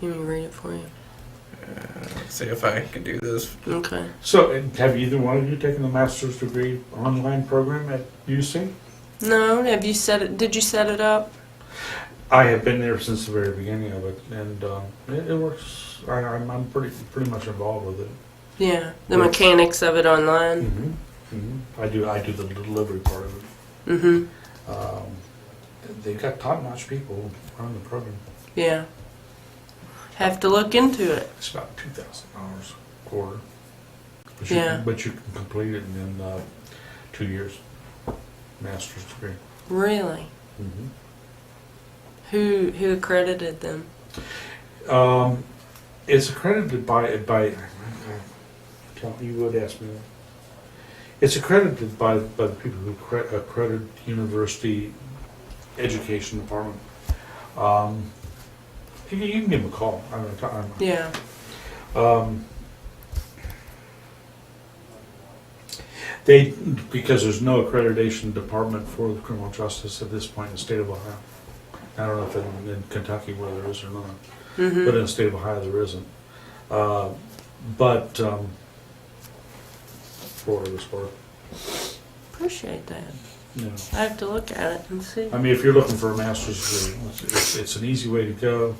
You want me to read it for you? Let's see if I can do this. Okay. So, and have either one of you taken the master's degree online program at UC? No, have you set it? Did you set it up? I have been there since the very beginning of it, and it works. I'm pretty much involved with it. Yeah, the Yes. mechanics of it online. I do the delivery part of it. Mm-hmm. They've got top-notch people running the program. Yeah. Have to look into it. It's about $2,000 a quarter. But Yeah. But you can complete it in 2 years. Master's degree. Really? Mm-hmm. Who accredited them? It's accredited by. You would ask me that. It's accredited by the people who accredit university education department. You can give them a call. Yeah. Because there's no accreditation department for the criminal justice at this point in the state of Ohio. I don't know if in Kentucky where there is or not, Mm-hmm. but in the state of Ohio there isn't. But for what it was worth, Appreciate that. you know. I have to look at it and see. I mean, if you're looking for a master's degree, it's an easy way to go.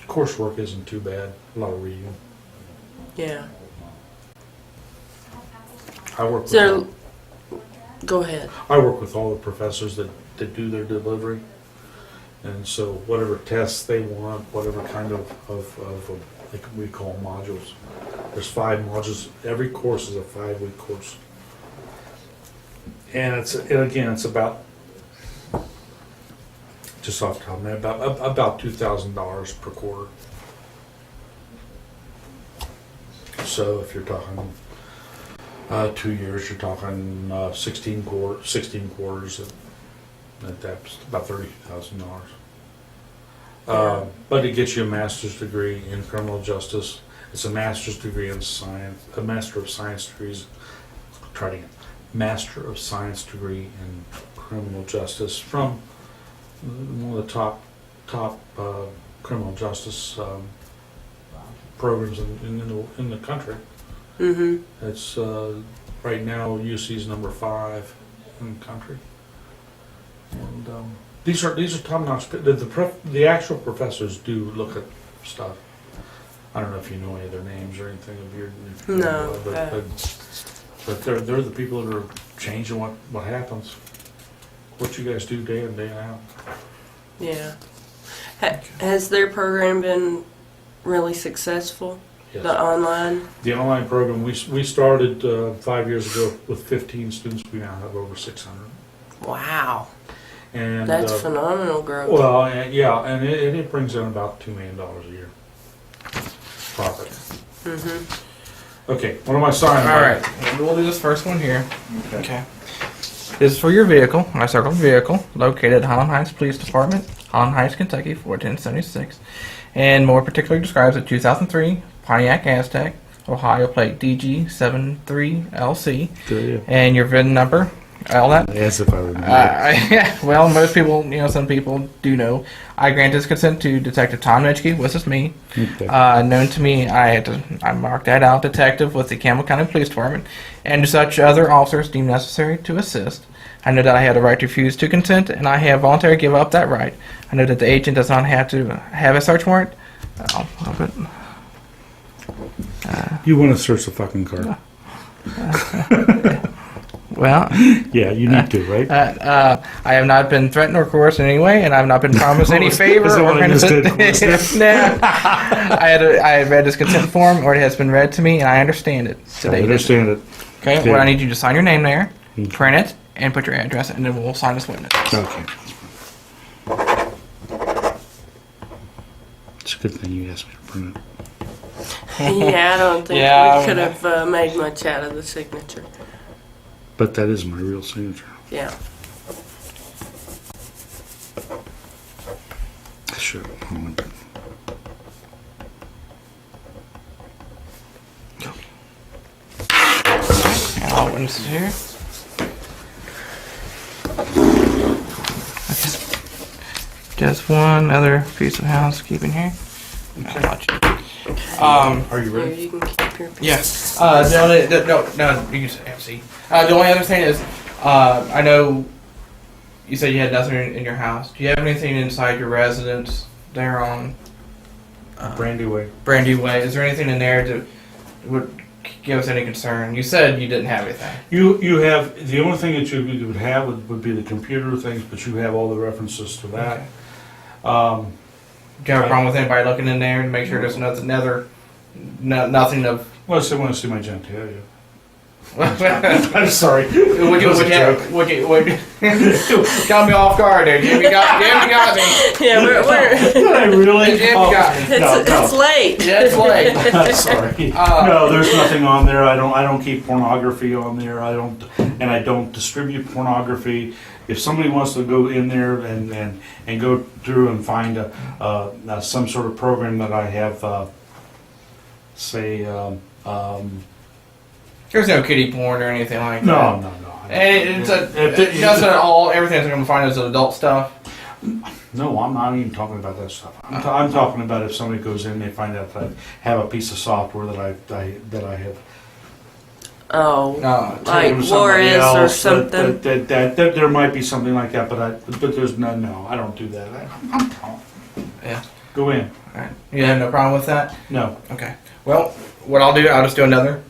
Coursework isn't too bad. A lot of reading. Yeah. I work with So, go ahead. all the professors that do their delivery, and so whatever tests they want, whatever kind of like we call them modules. There's 5 modules. Every course is a 5-week course, and it's about, just off the top of my head, about $2,000 per quarter. So if you're talking 2 years, you're talking 16 quarters. That's about $32,000. But it gets you a master's degree in criminal justice. It's a master's degree in science, a master of science degrees. Try it again. Master of Science degree in criminal justice from one of the top criminal justice programs in the country. Mm-hmm. It's right now UC's number 5 in the country, and these are top-notch. The actual professors do look at stuff. I don't know if you know any of their names or anything of your. No. But they're the people that are changing what happens. What you guys do day in day out. Yeah. Has their program been really successful? Yes. The online? The online program we started 5 years ago with 15 students. We now have over 600. Wow. And That's phenomenal growth. well, yeah, and it brings in about $2 million a year profit. Mm-hmm. Okay, what am I signing? All right, we'll do this first one here. Okay. This is for your vehicle. I circled vehicle located at Highland Heights Police Department, Highland Heights, Kentucky, 41076, and more particularly describes a 2003 Pontiac Aztec, Ohio plate DG73LC, Good. and your VIN number All that? As if I remember. Well, most people, some people do know. I granted consent to Detective Tom Nitschke, which is me. Okay. Known to me, I marked that out, detective with the Campbell County Police Department, and such other officers deemed necessary to assist. I know that I have the right to refuse to consent, and I have voluntarily give up that right. I know that the agent does not have to have a search warrant. You want to search the fucking car? Well, Yeah, you need to, right? I have not been threatened or coerced in any way, and I have not been promised any favor. Is that or what I just did? No. I have read this consent form, or it has been read to me, and I understand it. I understand it. Okay, Okay. what I need you to sign your name there, print it, and put your address, and then we'll sign this witness. Okay. It's a good thing you asked me to print it. Yeah, I don't think Yeah, we could have made much out of the signature. But that is my real signature. Yeah. Sure. And all witnesses here. Okay. Just one other piece of housekeeping here. Are you Here, ready? you can keep your. Yes. No, you can just have a seat. The only other thing is, I know you said you had nothing in your house. Do you have anything inside your residence there on Brandy Way. Brandy Way? Is there anything in there that would give us any concern? You said you didn't have anything. You have, the only thing that you would have would be the computer things, but you have all the references to that. Okay. Do you have a problem with anybody looking in there to make sure there's nothing of... Well, they want to see my genitalia. would I'm sorry. you got me off guard there. Jimmy got me. Yeah, Did I really? Jimmy got me. it's late. Yeah, it's late. I'm sorry. No, there's nothing on there. I don't keep pornography on there. I don't distribute pornography. If somebody wants to go in there and go through and find some sort of program that I have, There's no kiddie porn or anything like that. No. And just all everything I'm gonna find is adult stuff. No, I'm not even talking about that stuff. I'm talking about if somebody goes in and they find out that I have a piece of software that I have. Oh, No. like taken somebody Juarez or else, something. That there might be something like that, but there's no. I don't do that. Yeah. Go in. All right. You have no problem with that? No. Okay. Well, what I'll do, I'll just do another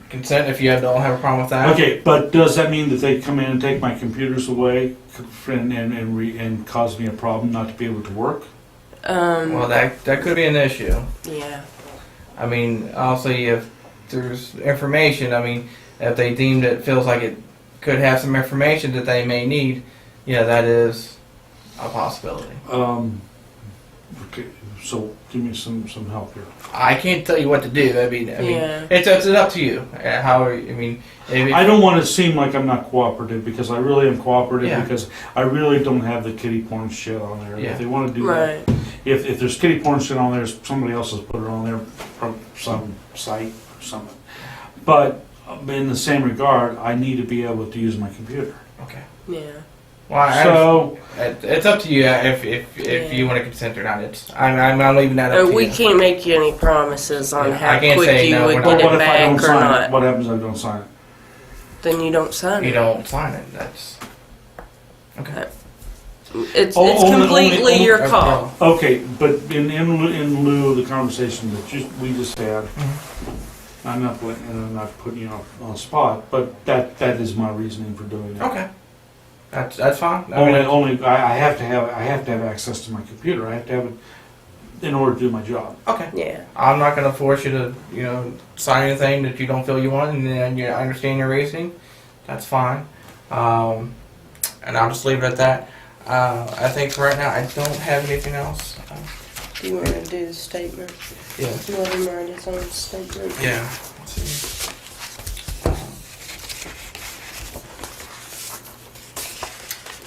consent if you don't have a problem with that. Okay, but does that mean that they come in and take my computers away and cause me a problem not to be able to work? Well, that could be an issue. Yeah. I mean, obviously, if there's information, I mean, if they deemed it feels like it could have some information that they may need, yeah, that is a possibility. Okay, so give me some help here. I can't tell you what to do. I mean, Yeah. it's up to you. I don't want to seem like I'm not cooperative because I really am cooperative Yeah. because I really don't have the kiddie porn shit on there. Yeah. If they want to do Right. that, if there's kiddie porn shit on there, somebody else has put it on there from some site or something. But in the same regard, I need to be able to use my computer. Okay. Yeah. Well, it's up to you if you want to consent or not. I'm leaving that up to We you. can't make you any promises on Yeah, how I can't quick say you no, would we're get not- What it if I don't back or sign not. it? What happens if I don't sign it? Then you don't sign You it. don't sign it. That's okay. It's Only- completely only- your call. Okay, but in lieu of the conversation that we just had, I'm not putting you on the spot, but that is my reasoning for doing it. Okay. That's fine. I I have to have access to my computer. I have to have it in order to do my job. Okay. Yeah. I'm not going to force you to, sign anything that you don't feel you want, and then I understand your reasoning. That's fine. And I'll just leave it at that. I think for right now I don't have anything else. Do you want to do the statement? Yeah. Let him write his own statement. Yeah. Let's see.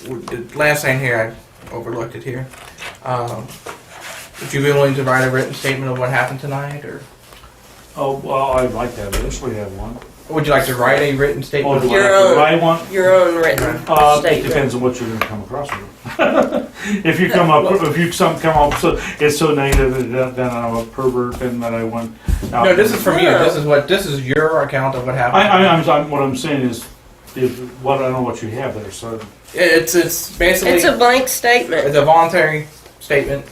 The last thing here, I overlooked it here. Would you be willing to write a written statement of what happened tonight, or? Oh well, I'd like to eventually have one. Would you like to write a written Oh, statement? do I Your have to own. write one? Your own written It statement. depends on what you're going to come across with. If you come up, so it's so negative that I'm a pervert and that I want. No, this is from you. No. This is your account of what happened. What I'm saying is what I know what you have there. So It's basically It's a blank statement. it's a voluntary statement.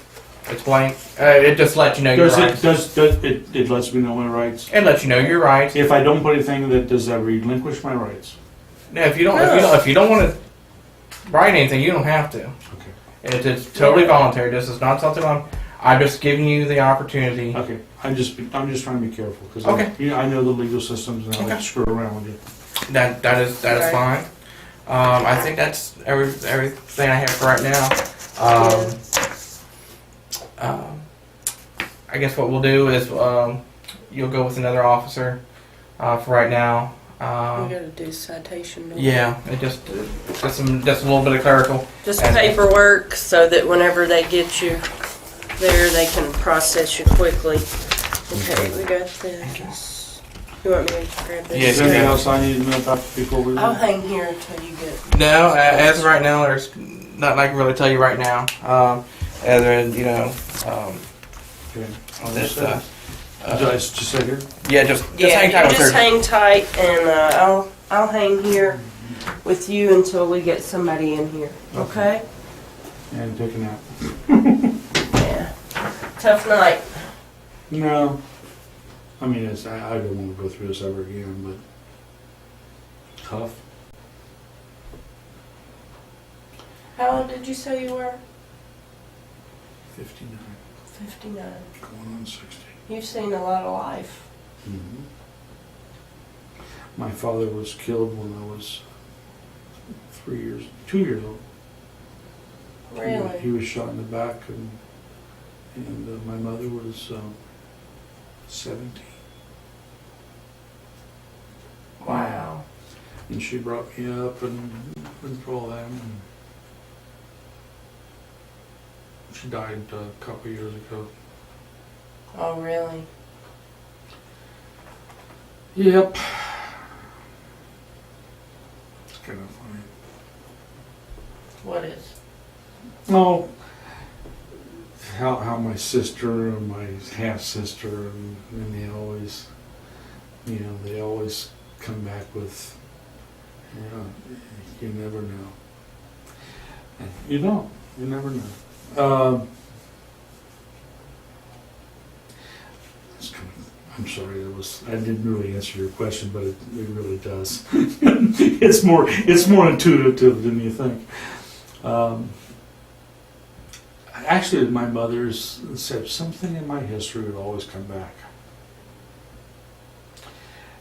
It's blank. It just lets you know your rights. it lets me know my rights. It lets you know your rights. If I don't put anything does that relinquish my rights? No, if you don't want to write anything, you don't have to. Okay. It's totally voluntary. This is not something I'm just giving you the opportunity. Okay. I'm just trying to be careful because Okay. I know the legal systems and I like Okay. to screw around with you. That is fine. I think that's everything I have for right now. I guess what we'll do is you'll go with another officer for right now. We gotta do citation. don't we? Yeah, it just a little bit of clerical. Just paperwork so that whenever they get you there, they can process you quickly. Okay, we got this. You want me to grab this? Yeah, Is there anything else I need to know about before we leave? I'll hang here until you get. No, as of right now, there's nothing I can really tell you right now. Other than Okay. this. Just sit here. Yeah, just Yeah, hang tight you with just her. hang tight, and I'll hang here with you until we get somebody in here. Okay? And take a nap. Yeah. Tough night. No. I mean, I don't want to go through this ever again, but tough. How old did you say you were? 59. 59. Going on 60. You've seen a lot of life. Mm-hmm. My father was killed when I was 2 years old. Really? He was shot in the back, and my mother was 17. Wow. And she brought me up and went through all that. And she died a couple of years ago. Oh, really? Yep. It's kind of funny. What is? Oh, how my sister and my half sister and they always, they always come back with, you never know. And you don't. You never know. I'm sorry, I didn't really answer your question, but it really does. It's more intuitive than you think. Actually, my mother's said something in my history would always come back.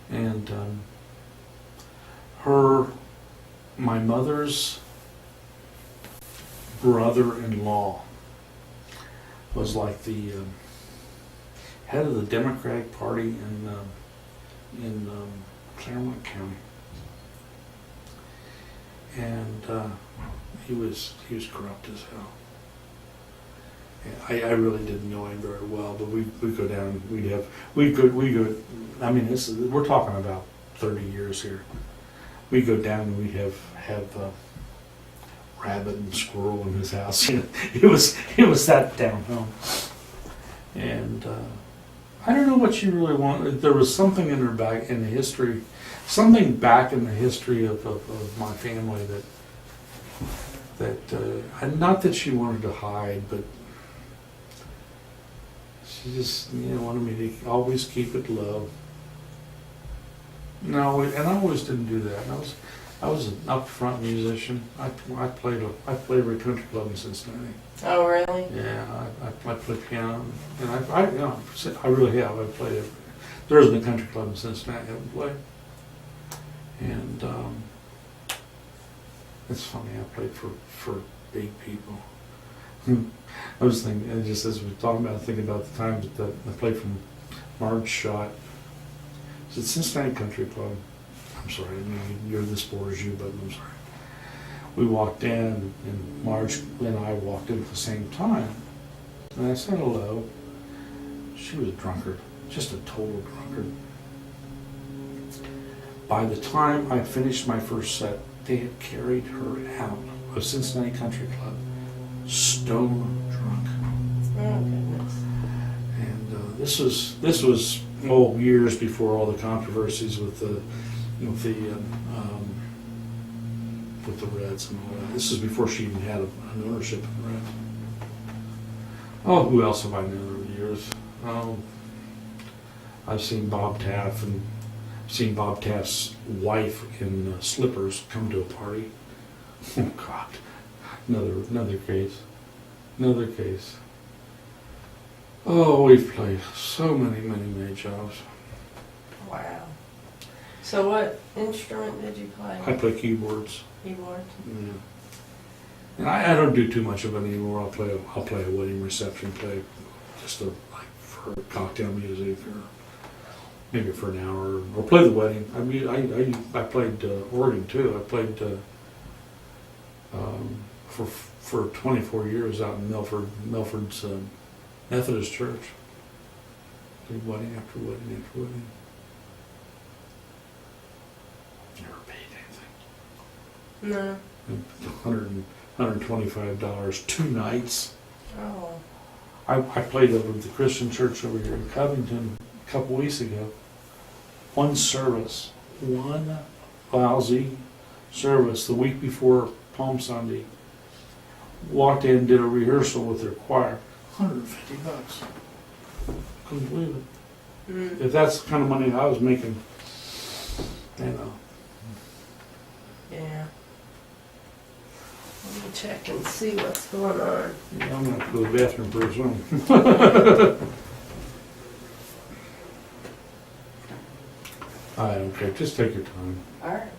And my mother's brother-in-law was like the head of the Democratic Party in Claremont County, and he was corrupt as hell. I really didn't know him very well, but we'd go down. We go. I mean, we're talking about 30 years here. We'd go down and we'd have rabbit and squirrel in his house. It was that down home. And I don't know what she really wanted. There was something in her back in the history, something back in the history of my family that not that she wanted to hide, but she just wanted me to always keep it low. No, and I always didn't do that. I was an up-front musician. I played at a country club in Cincinnati. Oh, really? Yeah, I play piano, and I really have. I played it. There isn't a country club in Cincinnati I haven't played. And it's funny, I played for big people. I was thinking, just as we were talking about, thinking about the time that I played from Marge shot. It's at Cincinnati Country Club. I'm sorry, I mean, you're this poor as you, but I'm sorry. We walked in, and Marge and I walked in at the same time. And I said hello. She was a drunkard, just a total drunkard. By the time I finished my first set, they had carried her out of Cincinnati Country Club, stone drunk. Oh goodness. And this was years before all the controversies with the Reds and all that. This is before she even had an ownership in the Reds. Oh, who else have I known over the years? I've seen Bob Taft, and seen Bob Taft's wife in slippers come to a party. Oh God, another case. Oh, we've played so many jobs. Wow. So what instrument did you play? I play keyboards. Keyboard. Yeah. And I don't do too much of it anymore. I'll play a wedding reception, play just for cocktail music, or maybe for an hour, or play the wedding. I mean, I played organ too. I played for 24 years out in Milford's Methodist Church. Did wedding after wedding after wedding. Never paid anything. No. $125 2 nights. Oh. I played over at the Christian church over here in Covington a couple weeks ago. One lousy service the week before Palm Sunday. Walked in, did a rehearsal with their choir. $150. Couldn't believe it. Mm. If that's the kind of money I was making, you know. Yeah. Let me check and see what's going on. Yeah, I'm gonna have to go to the bathroom pretty soon. I don't care. Just take your time. All right.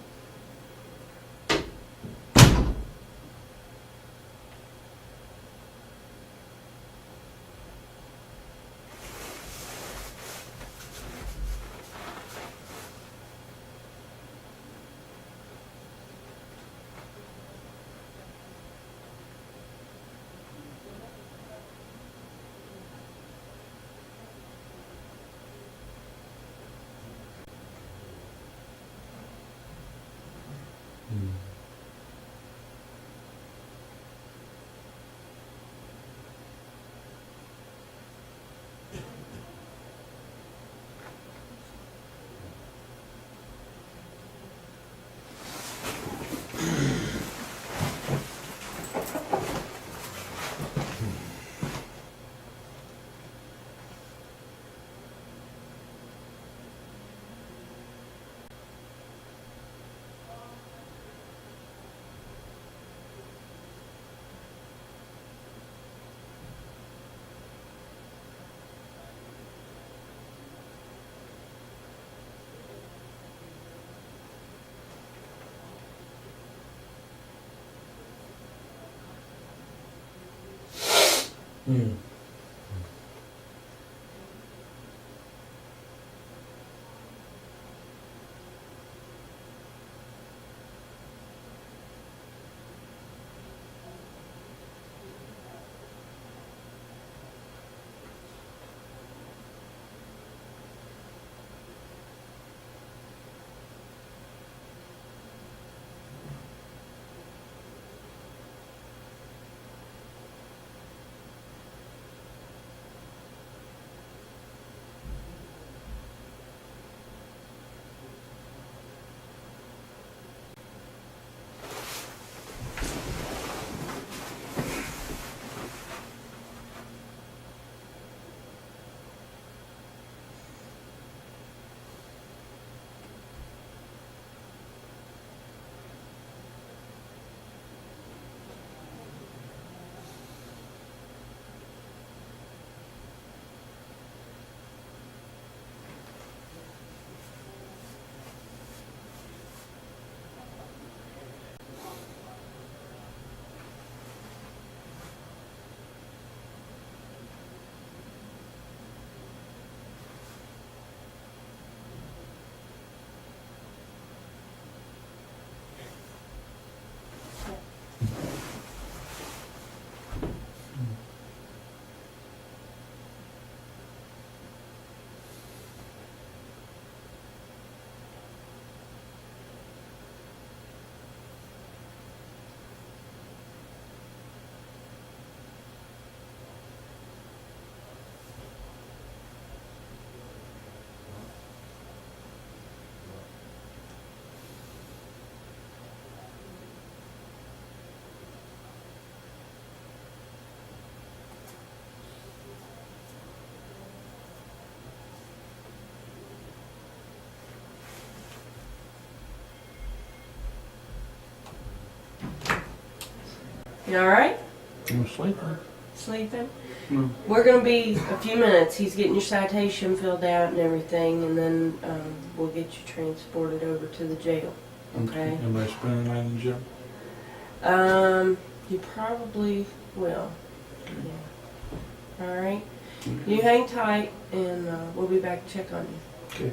Mm. You all right? I'm sleeping. Sleeping? No. We're going to be a few minutes. He's getting your citation filled out and everything, and then we'll get you transported over to the jail. Okay? Am I spending the night in jail? You probably will. Okay. Yeah. All right? Okay. You hang tight, and we'll be back to check on you. Okay.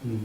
Mm.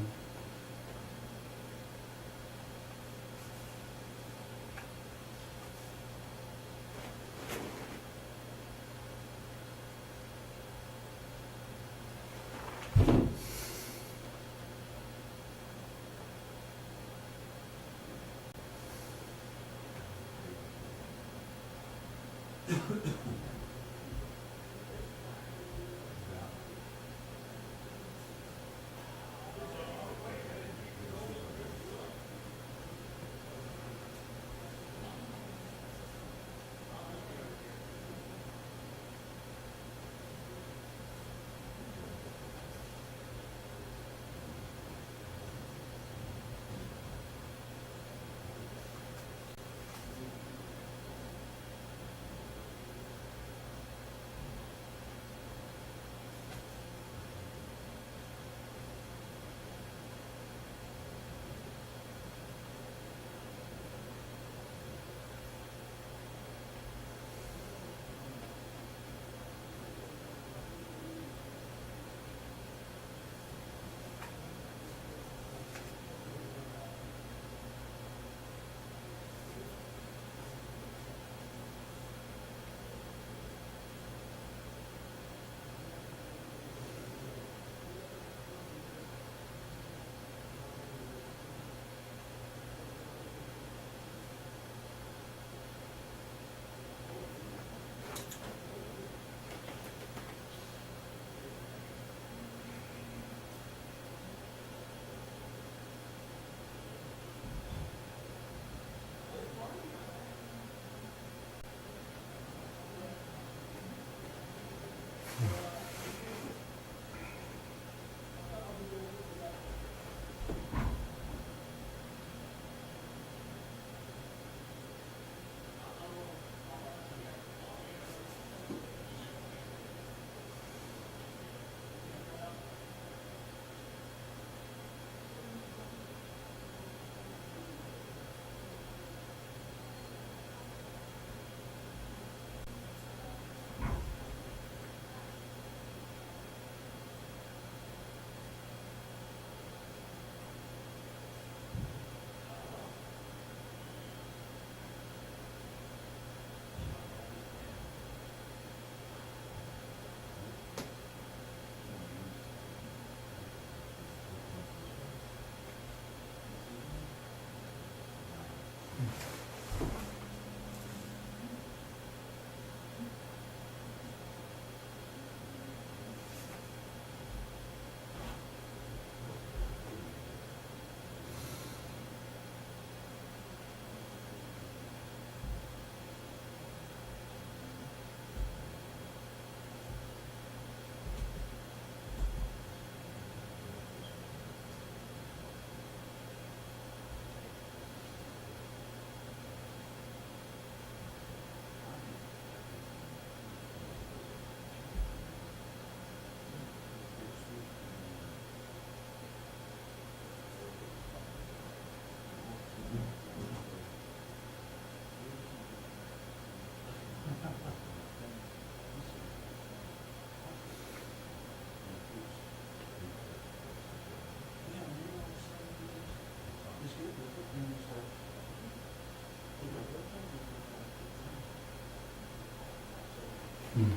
Hmm.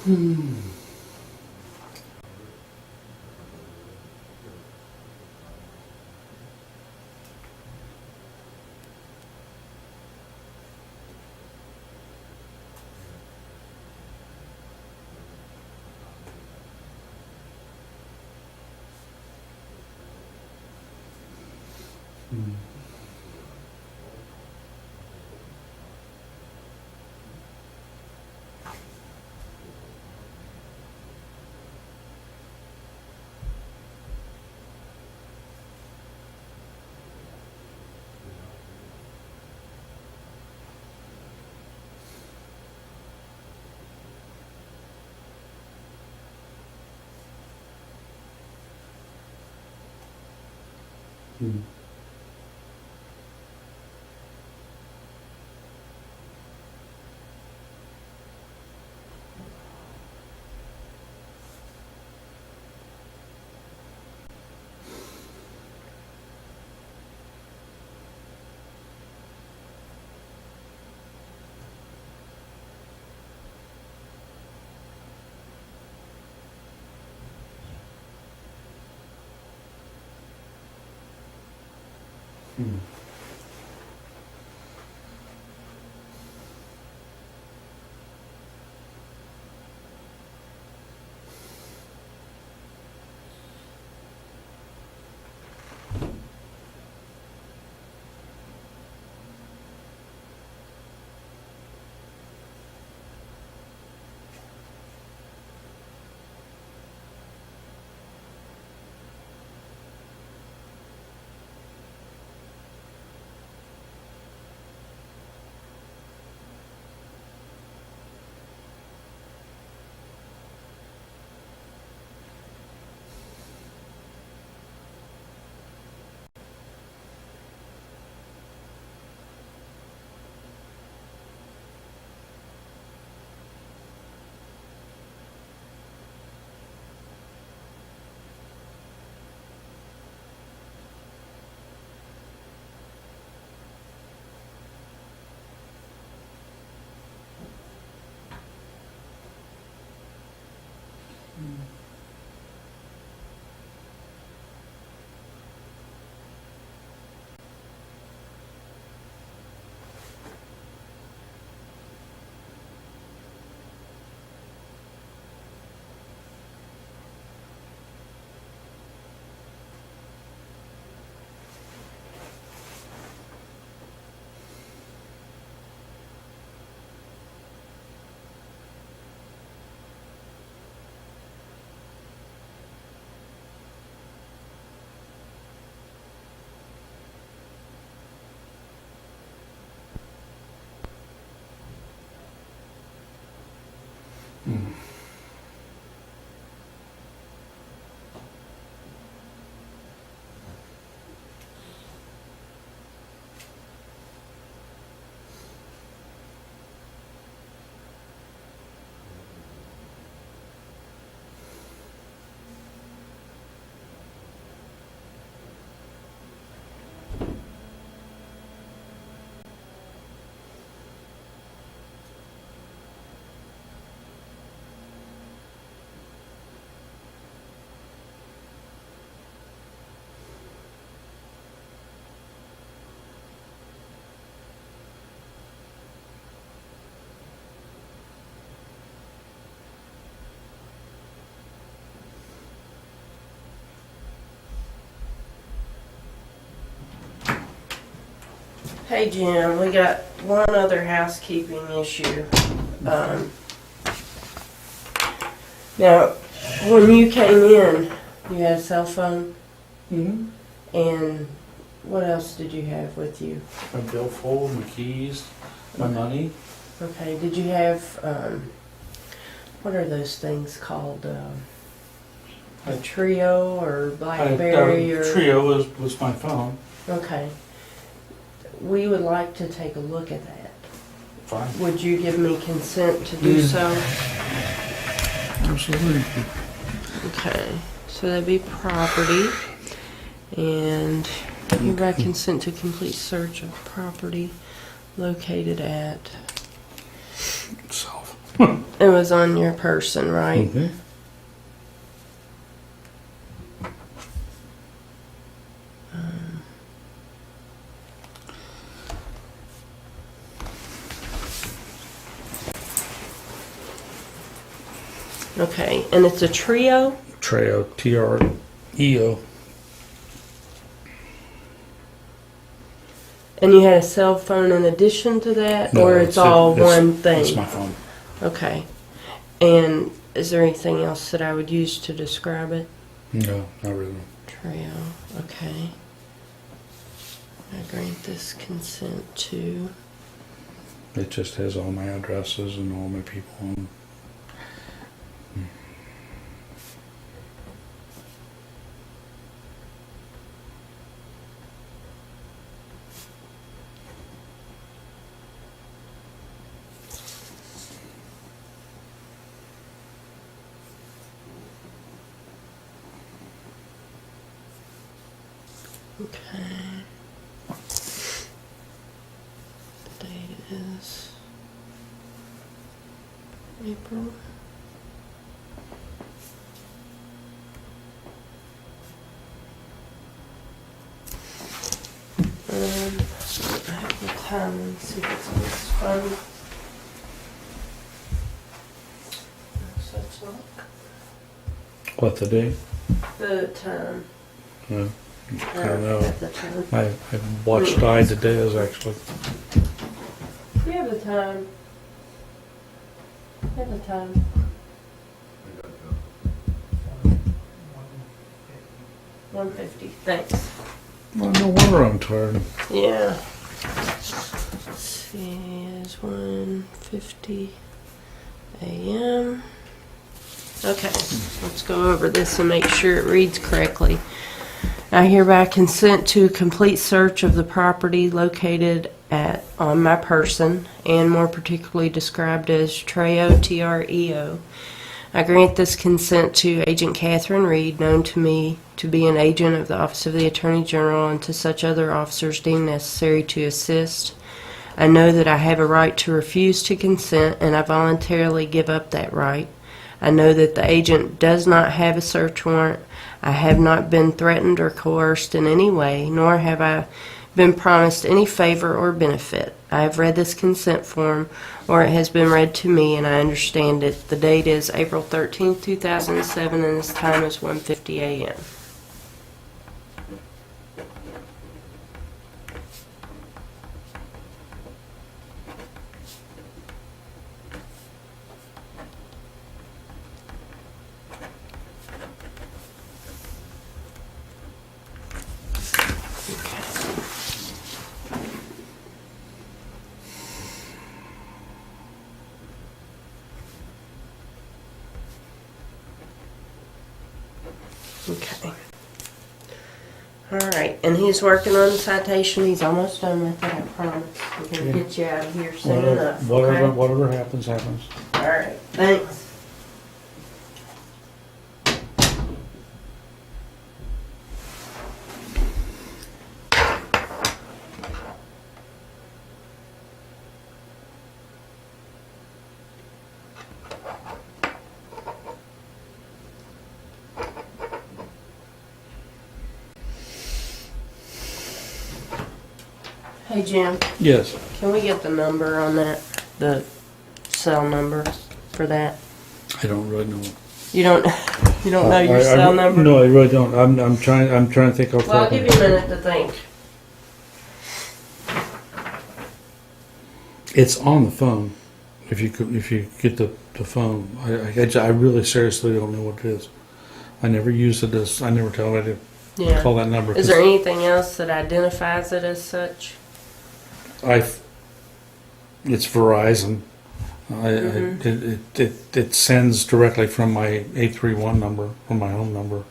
Hmm. Hmm. Hmm. Hmm. Hey Jim, we got one other housekeeping issue. Now, when you came in, you had a cell phone, Mm-hmm. and what else did you have with you? My billfold, my keys, my money. Okay, did you have, what are those things called? A Trio or Blackberry or? Trio was my phone. Okay. We would like to take a look at that. Fine. Would you give me consent to do so? Absolutely. Okay, so that'd be property, and hereby consent to complete search of property located at. Self. It was on your person, right? Mm-hmm. Okay, and it's a Trio. Trio, Treo. And you had a cell phone in addition to that, No, or it's all one thing? It's my phone. Okay. And is there anything else that I would use to describe it? No, not really. Trio. Okay. I grant this consent to. It just has all my addresses and all my people on. Okay. The date is April. I have the time and see if it's on this phone. No such luck. What, the date? The time. No. I don't know. At the time. I watched Died today as actually. You have the time. You have the time. $150. Thanks. Well, no wonder I'm tired. Yeah. Let's see, it's 1:50 a.m. Okay, let's go over this and make sure it reads correctly. I hereby consent to a complete search of the property located on my person, and more particularly described as Treo, Treo. I grant this consent to Agent Catherine Reed, known to me to be an agent of the Office of the Attorney General, and to such other officers deemed necessary to assist. I know that I have a right to refuse to consent, and I voluntarily give up that right. I know that the agent does not have a search warrant. I have not been threatened or coerced in any way, nor have I been promised any favor or benefit. I have read this consent form, or it has been read to me, and I understand it. The date is April 13th, 2007, and this time is 1:50 a.m. Okay. All right, and he's working on the citation. He's almost done with it, I promise. We're going to get you out of here soon enough. Whatever happens, happens. All right, thanks. Hey Jim, Yes. can we get the number on that? The cell number for that? I don't really know. You don't know your cell number? No, I really don't. I'm trying to think of. Well, I'll give you a minute to think. It's on the phone. If you get the phone, I really seriously don't know what it is. I never use it as. I never tell anybody to Yeah. call that number. Is there anything else that identifies it as such? It's Verizon. It sends directly from my 831 number, from my home number.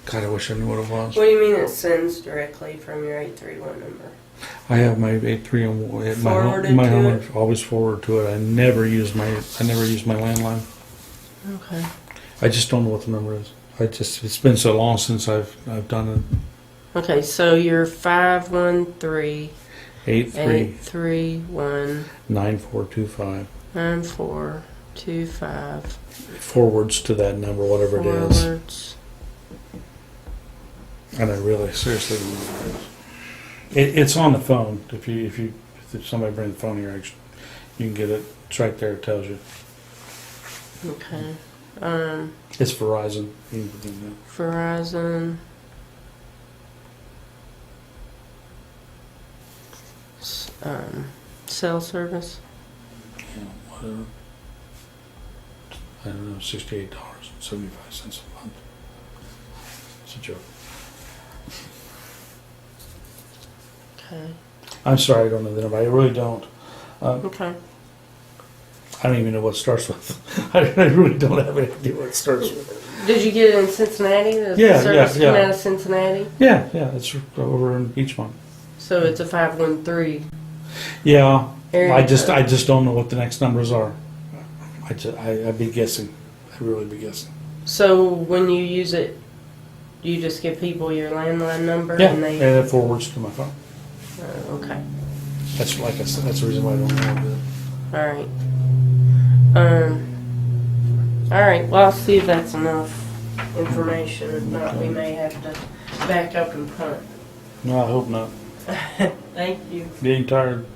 God, I wish I knew what it was. What do you mean it sends directly from your 831 number? I have my 831. Forwarded My to home it? always forward to it. I never use my landline. Okay. I just don't know what the number is. It's been so long since I've done it. Okay, so you're 513 83 831 9425 9425 forwards to that number, whatever it is. forwards. And I really seriously don't know what it is. It's on the phone. If somebody brings the phone here, you can get it. It's right there. It tells you. Okay. It's Verizon. You can put it in Verizon. Cell service. there. Yeah, whatever. I don't know. $68.75 a month. It's a joke. Okay. I'm sorry, I don't know the number. I really don't. Okay. I don't even know what it starts with. I really don't have any idea what it starts with. Did you get it in Cincinnati? Does Yeah, the service yeah. come out of Cincinnati? Yeah, it's over in Beachmont. So it's a 513 Yeah, area I just code. don't know what the next numbers are. I'd be guessing. I'd really be guessing. So when you use it, you just give people your landline number Yeah, and and they. it forwards to my phone. Okay. That's like I said. That's the reason why I don't know what it is. All right. All right. Well, I'll see if that's enough information. If not, we may have to back up and punt. No, I hope not. Thank you. Getting tired.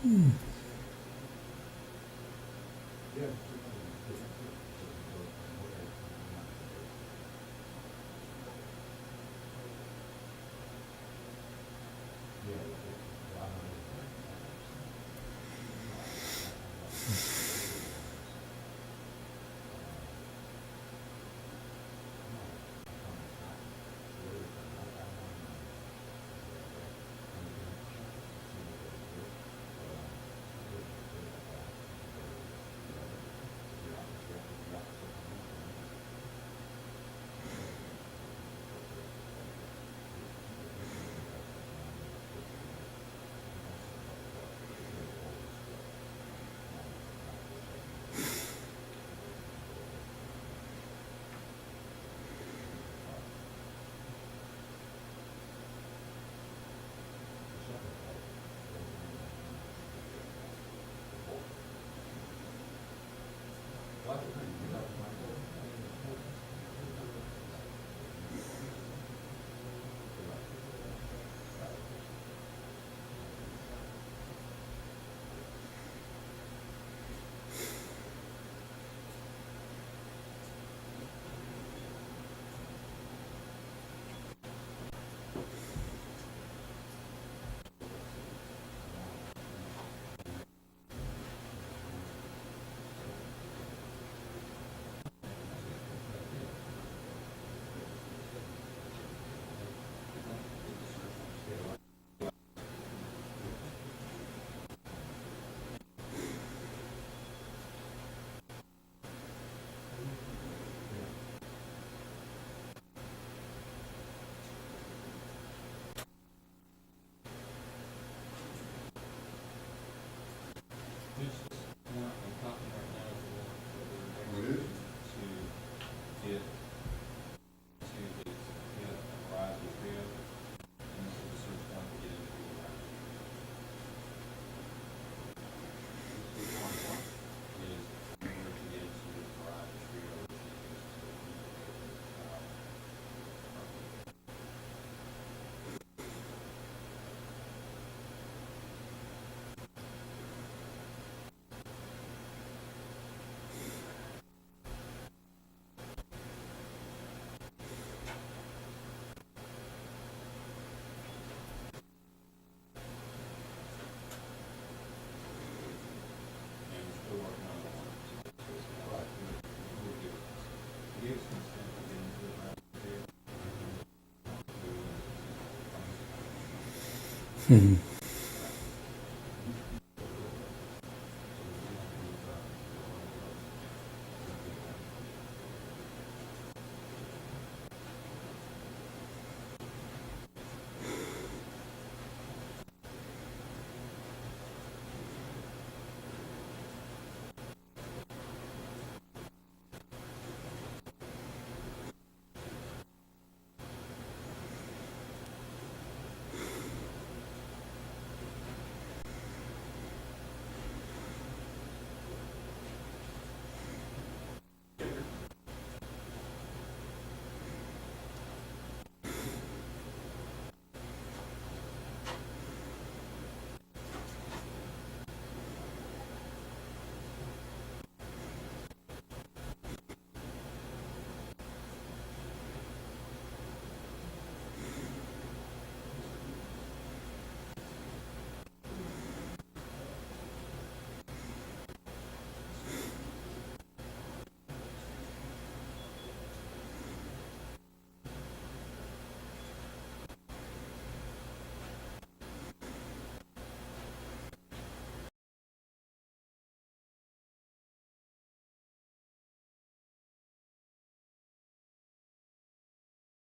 Hmm.